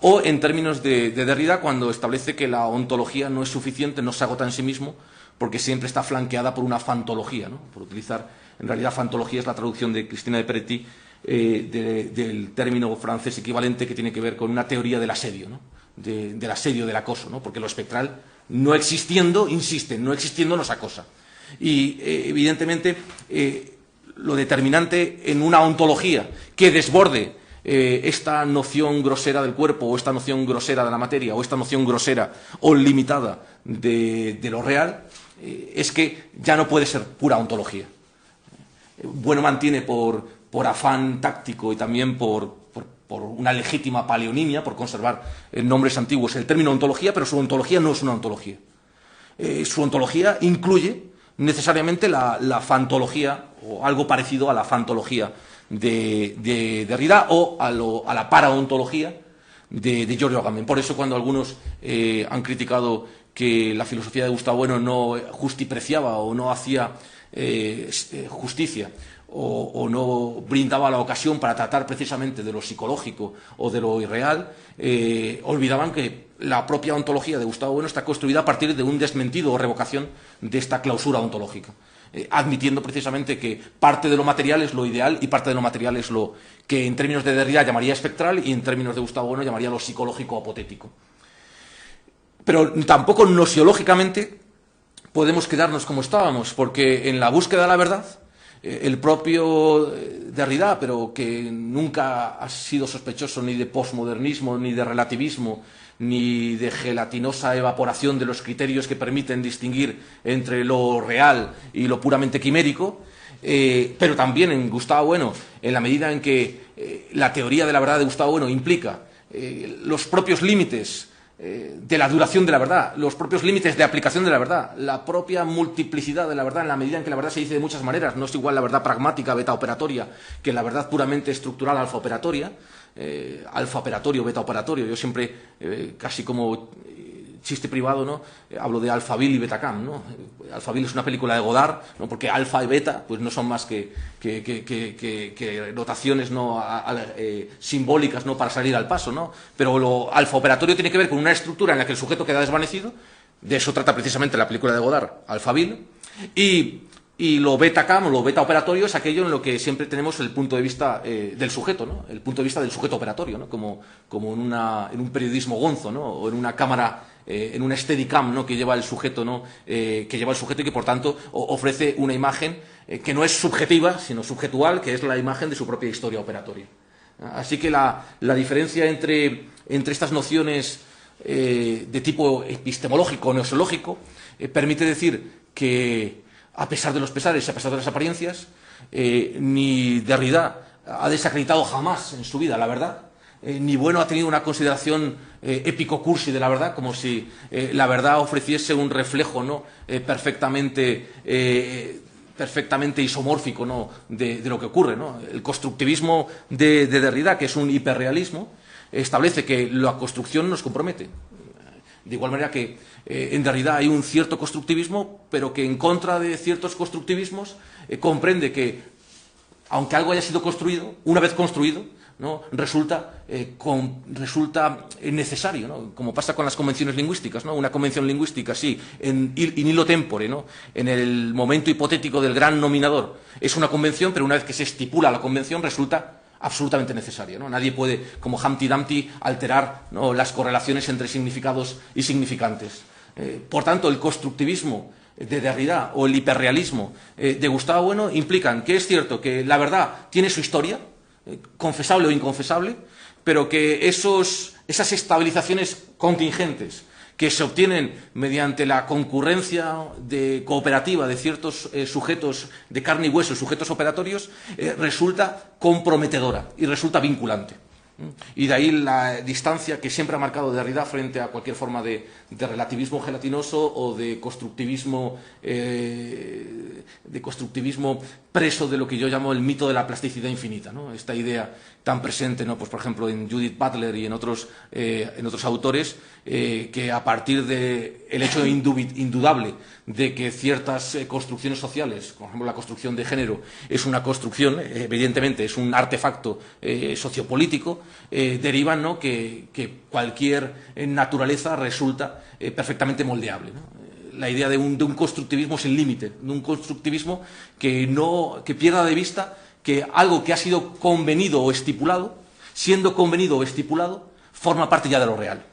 S3: o en términos de Derrida, cuando establece que la ontología no es suficiente, no se agota en sí mismo, porque siempre está flanqueada por una fantología, ¿no?, por utilizar, en realidad, fantología es la traducción de Cristina de Peretti del término francés equivalente que tiene que ver con una teoría del asedio, ¿no?, del asedio, del acoso, ¿no?, porque lo espectral, no existiendo, insiste, no existiendo nos acosa. Y, evidentemente, lo determinante en una ontología que desborde esta noción grosera del cuerpo, o esta noción grosera de la materia, o esta noción grosera o limitada de lo real, es que ya no puede ser pura ontología. Bueno mantiene por afán táctico y también por una legítima paleonimia, por conservar nombres antiguos, el término ontología, pero su ontología no es una ontología. Su ontología incluye necesariamente la fantología, o algo parecido a la fantología de Derrida, o a la paraontología de Giorgio Agamben. Por eso, cuando algunos han criticado que la filosofía de Gustavo Bueno no justipreciaba o no hacía justicia o no brindaba la ocasión para tratar precisamente de lo psicológico o de lo irreal, olvidaban que la propia ontología de Gustavo Bueno está construida a partir de un desmentido o revocación de esta clausura ontológica, admitiendo precisamente que parte de lo material es lo ideal y parte de lo material es lo que en términos de Derrida llamaría espectral y en términos de Gustavo Bueno llamaría lo psicológico apotético. Pero tampoco nosiológicamente podemos quedarnos como estábamos, porque en la búsqueda de la verdad, el propio Derrida, pero que nunca ha sido sospechoso ni de posmodernismo, ni de relativismo, ni de gelatinosa evaporación de los criterios que permiten distinguir entre lo real y lo puramente quimérico, pero también en Gustavo Bueno, en la medida en que la teoría de la verdad de Gustavo Bueno implica los propios límites de la duración de la verdad, los propios límites de aplicación de la verdad, la propia multiplicidad de la verdad, en la medida en que la verdad se dice de muchas maneras, no es igual la verdad pragmática, beta operatoria, que la verdad puramente estructural, alfa operatoria, alfa operatorio, beta operatorio. Yo siempre, casi como chiste privado, ¿no?, hablo de Alphaville y Betacam, ¿no? Alphaville es una película de Godard, ¿no?, porque alfa y beta pues no son más que notaciones, ¿no?, simbólicas, ¿no?, para salir al paso, ¿no? Pero lo alfa operatorio tiene que ver con una estructura en la que el sujeto queda desvanecido. De eso trata precisamente la película de Godard, Alphaville. Y lo Betacam o lo beta operatorio es aquello en lo que siempre tenemos el punto de vista del sujeto, ¿no?, el punto de vista del sujeto operatorio, ¿no?, como en un periodismo gonzo, ¿no?, o en una cámara, en una Steadicam, ¿no?, que lleva el sujeto, ¿no?, que lleva el sujeto y que por tanto ofrece una imagen que no es subjetiva sino subjetual, que es la imagen de su propia historia operatoria. Así que la diferencia entre estas nociones de tipo epistemológico o nosológico permite decir que, a pesar de los pesares y a pesar de las apariencias, ni Derrida ha desacreditado jamás en su vida la verdad, ni bueno ha tenido una consideración épico-cursi de la verdad, como si la verdad ofreciese un reflejo, ¿no?, perfectamente isomórfico, ¿no?, de lo que ocurre, ¿no? El constructivismo de Derrida, que es un hiperrealismo, establece que la construcción nos compromete. De igual manera que en Derrida hay un cierto constructivismo, pero que en contra de ciertos constructivismos comprende que, aunque algo haya sido construido, una vez construido, ¿no?, resulta necesario, ¿no?, como pasa con las convenciones lingüísticas, ¿no? Una convención lingüística, sí, in illo tempore, ¿no?, en el momento hipotético del gran nominador, es una convención, pero una vez que se estipula la convención resulta absolutamente necesaria, ¿no? Nadie puede, como Humpty Dumpty, alterar, ¿no?, las correlaciones entre significados y significantes. Por tanto, el constructivismo de Derrida o el hiperrealismo de Gustavo Bueno implican que es cierto que la verdad tiene su historia, confesable o inconfesable, pero que esas estabilizaciones contingentes que se obtienen mediante la concurrencia cooperativa de ciertos sujetos de carne y hueso, sujetos operatorios, resulta comprometedora y resulta vinculante. Y de ahí la distancia que siempre ha marcado Derrida frente a cualquier forma de relativismo gelatinoso o de constructivismo preso de lo que yo llamo el mito de la plasticidad infinita, ¿no? Esta idea tan presente, ¿no?, pues por ejemplo en Judith Butler y en otros autores, que a partir del hecho indudable de que ciertas construcciones sociales, por ejemplo la construcción de género, es una construcción, evidentemente es un artefacto sociopolítico, derivan, ¿no?, que cualquier naturaleza resulta perfectamente moldeable, ¿no? La idea de un constructivismo sin límite, de un constructivismo que pierda de vista que algo que ha sido convenido o estipulado, siendo convenido o estipulado, forma parte ya de lo real.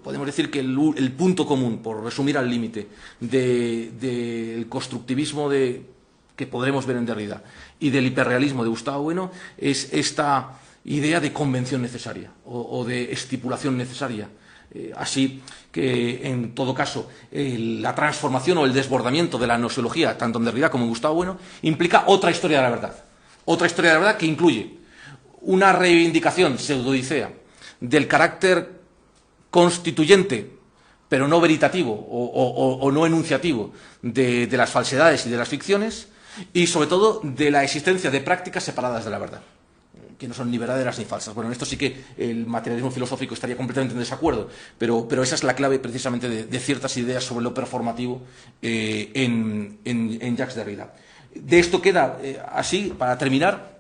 S3: Podemos decir que el punto común, por resumir al límite, del constructivismo que podremos ver en Derrida y del hiperrealismo de Gustavo Bueno es esta idea de convención necesaria o de estipulación necesaria. Así que, en todo caso, la transformación o el desbordamiento de la gnoseología, tanto en Derrida como en Gustavo Bueno, implica otra historia de la verdad. Otra historia de la verdad que incluye una reivindicación pseudodicea del carácter constituyente, pero no veritativo o no enunciativo de las falsedades y de las ficciones, y sobre todo de la existencia de prácticas separadas de la verdad, que no son ni verdaderas ni falsas. Bueno, en esto sí que el materialismo filosófico estaría completamente en desacuerdo, pero esa es la clave precisamente de ciertas ideas sobre lo performativo en Jacques Derrida. De esto queda, así, para terminar,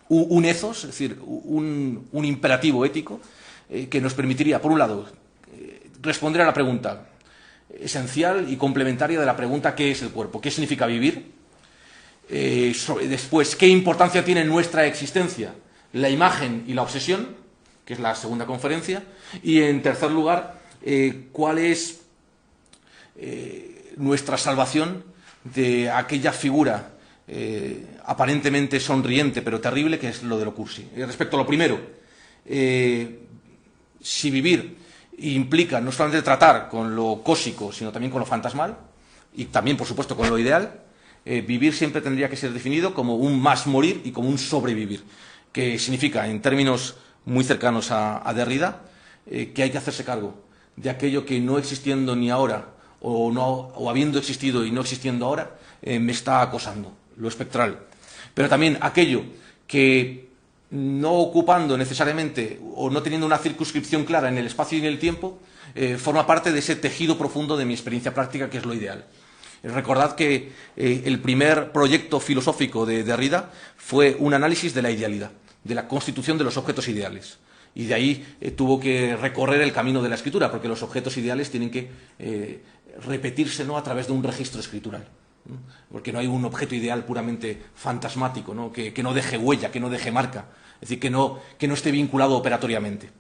S3: un ethos, es decir, un imperativo ético que nos permitiría, por un lado, responder a la pregunta esencial y complementaria de la pregunta ¿qué es el cuerpo? ¿Qué significa vivir? Después, ¿qué importancia tiene en nuestra existencia la imagen y la obsesión? Que es la segunda conferencia. Y, en tercer lugar, ¿cuál es nuestra salvación de aquella figura aparentemente sonriente pero terrible que es lo de lo cursi? Respecto a lo primero, si vivir implica no solamente tratar con lo cósico, sino también con lo fantasmal, y también, por supuesto, con lo ideal, vivir siempre tendría que ser definido como un más morir y como un sobrevivir, que significa, en términos muy cercanos a Derrida, que hay que hacerse cargo de aquello que, no existiendo ni ahora, o habiendo existido y no existiendo ahora, me está acosando, lo espectral. Pero también aquello que, no ocupando necesariamente o no teniendo una circunscripción clara en el espacio y en el tiempo, forma parte de ese tejido profundo de mi experiencia práctica, que es lo ideal. Recordad que el primer proyecto filosófico de Derrida fue un análisis de la idealidad, de la constitución de los objetos ideales. Y de ahí tuvo que recorrer el camino de la escritura, porque los objetos ideales tienen que repetirse, ¿no?, a través de un registro escritural. Porque no hay un objeto ideal puramente fantasmático, ¿no?, que no deje huella, que no deje marca, es decir, que no esté vinculado operatoriamente.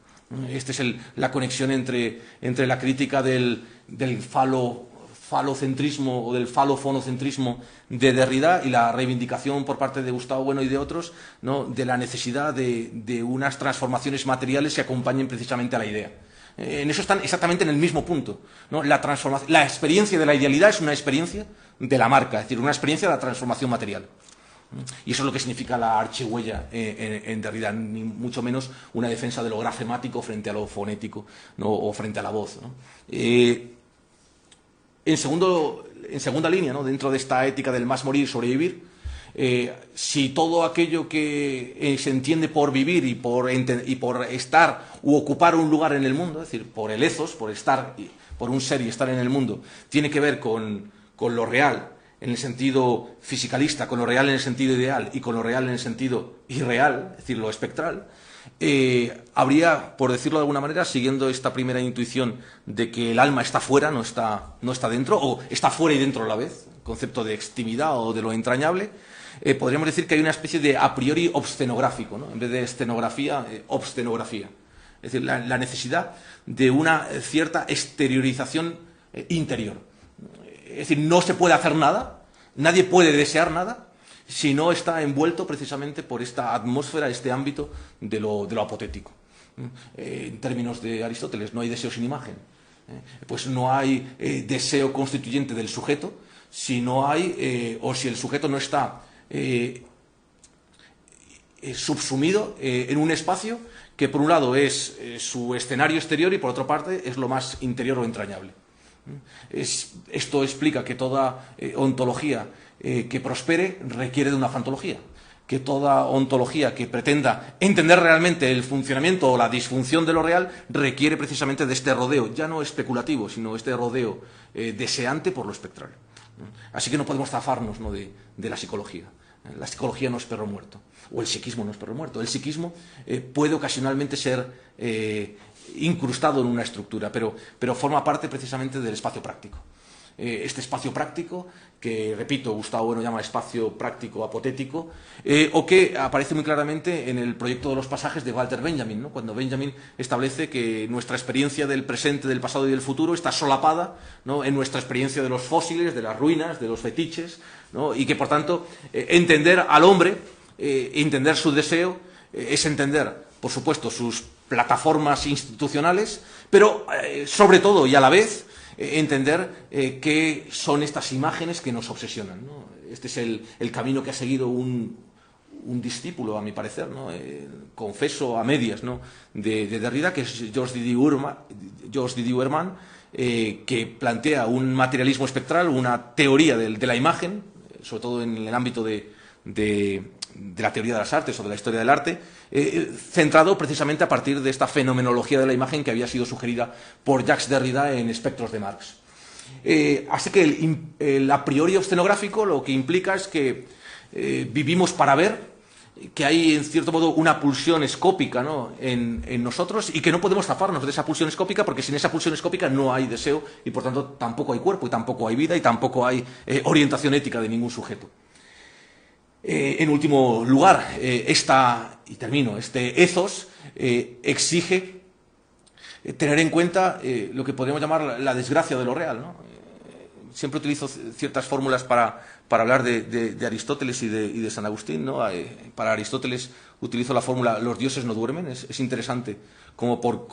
S3: Esta es la conexión entre la crítica del falocentrismo o del falofonocentrismo de Derrida y la reivindicación por parte de Gustavo Bueno y de otros, ¿no?, de la necesidad de unas transformaciones materiales que acompañen precisamente a la idea. En eso están exactamente en el mismo punto, ¿no? La experiencia de la idealidad es una experiencia de la marca, es decir, una experiencia de la transformación material. Y eso es lo que significa la archihuella en Derrida, ni mucho menos una defensa de lo grafemático frente a lo fonético, ¿no? O frente a la voz, ¿no? En segunda línea, ¿no? Dentro de esta ética del más morir, sobrevivir, si todo aquello que se entiende por vivir y por estar u ocupar un lugar en el mundo, es decir, por el ethos, por estar, por un ser y estar en el mundo, tiene que ver con lo real, en el sentido fisicalista, con lo real en el sentido ideal y con lo real en el sentido irreal, es decir, lo espectral, habría, por decirlo de alguna manera, siguiendo esta primera intuición de que el alma está fuera, no está dentro, o está fuera y dentro a la vez, concepto de extimidad o de lo entrañable, podríamos decir que hay una especie de a priori obscenográfico, ¿no? En vez de escenografía, obscenografía. Es decir, la necesidad de una cierta exteriorización interior. Es decir, no se puede hacer nada, nadie puede desear nada, si no está envuelto precisamente por esta atmósfera, este ámbito de lo apotético. En términos de Aristóteles, no hay deseo sin imagen. Pues no hay deseo constituyente del sujeto, si no hay, o si el sujeto no está subsumido en un espacio que por un lado es su escenario exterior y por otra parte es lo más interior o entrañable. Esto explica que toda ontología que prospere requiere de una fantología, que toda ontología que pretenda entender realmente el funcionamiento o la disfunción de lo real requiere precisamente de este rodeo, ya no especulativo, sino este rodeo deseante por lo espectral. Así que no podemos zafarnos, ¿no?, de la psicología. La psicología no es perro muerto, o el psiquismo no es perro muerto. El psiquismo puede ocasionalmente ser incrustado en una estructura, pero forma parte precisamente del espacio práctico. Este espacio práctico, que, repito, Gustavo Bueno llama espacio práctico apotético, o que aparece muy claramente en el proyecto de los pasajes de Walter Benjamin, ¿no? Cuando Benjamin establece que nuestra experiencia del presente, del pasado y del futuro está solapada, ¿no?, en nuestra experiencia de los fósiles, de las ruinas, de los fetiches, ¿no? Y que, por tanto, entender al hombre, entender su deseo, es entender, por supuesto, sus plataformas institucionales, pero sobre todo y a la vez entender qué son estas imágenes que nos obsesionan, ¿no? Este es el camino que ha seguido un discípulo, a mi parecer, ¿no? Confeso a medias, ¿no?, de Derrida, que es Georges Didier Huerman, que plantea un materialismo espectral, una teoría de la imagen, sobre todo en el ámbito de la teoría de las artes o de la historia del arte, centrado precisamente a partir de esta fenomenología de la imagen que había sido sugerida por Jacques Derrida en Espectros de Marx. Así que el a priori obscenográfico lo que implica es que vivimos para ver, que hay en cierto modo una pulsión escópica, ¿no?, en nosotros, y que no podemos zafarnos de esa pulsión escópica, porque sin esa pulsión escópica no hay deseo y por tanto tampoco hay cuerpo y tampoco hay vida y tampoco hay orientación ética de ningún sujeto. En último lugar, este ethos exige tener en cuenta lo que podríamos llamar la desgracia de lo real, ¿no? Siempre utilizo ciertas fórmulas para hablar de Aristóteles y de San Agustín, ¿no? Para Aristóteles utilizo la fórmula los dioses no duermen. Es interesante como por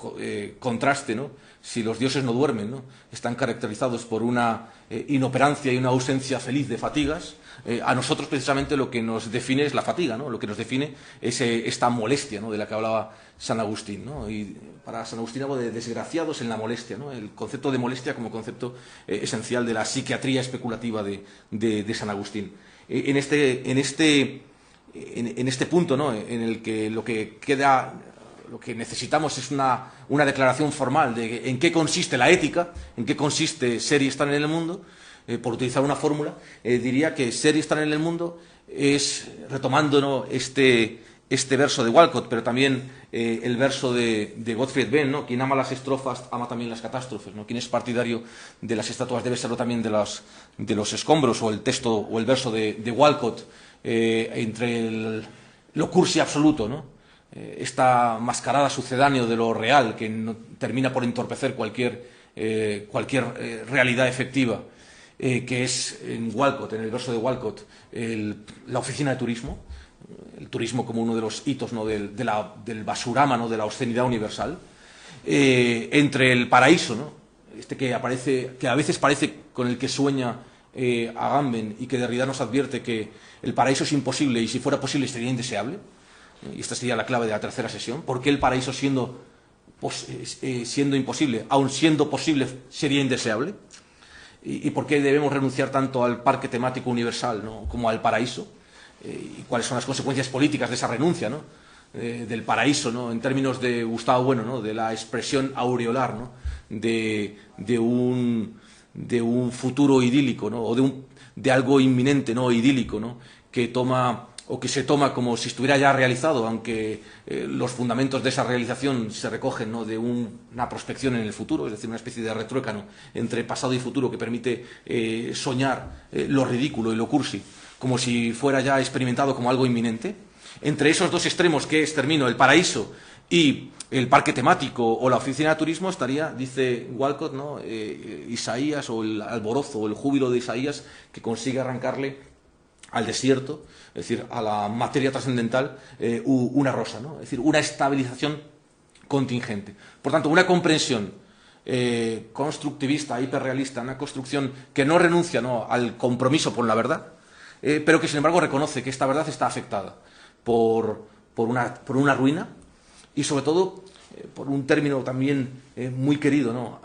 S3: contraste, ¿no?, si los dioses no duermen, ¿no?, están caracterizados por una inoperancia y una ausencia feliz de fatigas, a nosotros precisamente lo que nos define es la fatiga, ¿no? Lo que nos define es esta molestia, ¿no?, de la que hablaba San Agustín, ¿no? Y para San Agustín hablo de desgraciados en la molestia, ¿no?, el concepto de molestia como concepto esencial de la psiquiatría especulativa de San Agustín. En este punto, ¿no?, en el que lo que necesitamos es una declaración formal de en qué consiste la ética, en qué consiste ser y estar en el mundo. Por utilizar una fórmula, diría que ser y estar en el mundo es, retomando, ¿no?, este verso de Walcott, pero también el verso de Gottfried Benn, ¿no?, quien ama las estrofas ama también las catástrofes, ¿no? Quien es partidario de las estatuas debe serlo también de los escombros, o el texto o el verso de Walcott, entre lo cursi absoluto, ¿no?, esta mascarada sucedáneo de lo real que termina por entorpecer cualquier realidad efectiva, que es en Walcott, en el verso de Walcott, la oficina de turismo, el turismo como uno de los hitos, ¿no?, del basurama, ¿no?, de la obscenidad universal, entre el paraíso, ¿no?, que a veces parece con el que sueña Agamben y que Derrida nos advierte que el paraíso es imposible y si fuera posible sería indeseable. Y esta sería la clave de la tercera sesión. ¿Por qué el paraíso siendo imposible, aun siendo posible, sería indeseable? ¿Y por qué debemos renunciar tanto al parque temático universal, ¿no?, como al paraíso? ¿Y cuáles son las consecuencias políticas de esa renuncia, ¿no?, del paraíso, ¿no?, en términos de Gustavo Bueno, ¿no?, de la expresión aureolar, ¿no?, de un futuro idílico, ¿no?, o de algo inminente, ¿no?, idílico, ¿no?, que se toma como si estuviera ya realizado, aunque los fundamentos de esa realización se recogen, ¿no?, de una prospección en el futuro, es decir, una especie de retruécano entre pasado y futuro que permite soñar lo ridículo y lo cursi, como si fuera ya experimentado como algo inminente. Entre esos dos extremos, que es, termino, el paraíso y el parque temático o la oficina de turismo, estaría, dice Walcott, ¿no?, Isaías, o el alborozo o el júbilo de Isaías, que consigue arrancarle al desierto, es decir, a la materia trascendental, una rosa, ¿no?, es decir, una estabilización contingente. Por tanto, una comprensión constructivista, hiperrealista, una construcción que no renuncia, ¿no?, al compromiso por la verdad, pero que sin embargo reconoce que esta verdad está afectada por una ruina y sobre todo por un término también muy querido, ¿no?,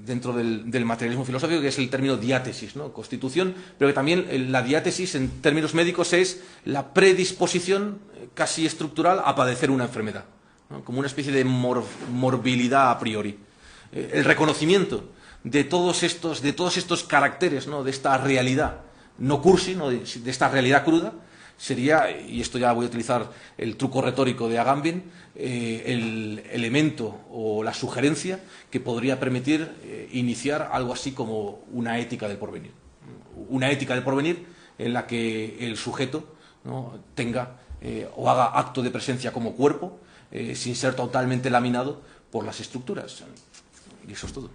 S3: dentro del materialismo filosófico, que es el término diátesis, ¿no?, constitución, pero que también la diátesis en términos médicos es la predisposición casi estructural a padecer una enfermedad, ¿no?, como una especie de morbilidad a priori. El reconocimiento de todos estos caracteres, ¿no?, de esta realidad no cursi, ¿no?, de esta realidad cruda, sería, y esto ya voy a utilizar el truco retórico de Agamben, el elemento o la sugerencia que podría permitir iniciar algo así como una ética del porvenir. Una ética del porvenir en la que el sujeto, ¿no?, tenga o haga acto de presencia como cuerpo, sin ser totalmente laminado por las estructuras. Y eso es todo.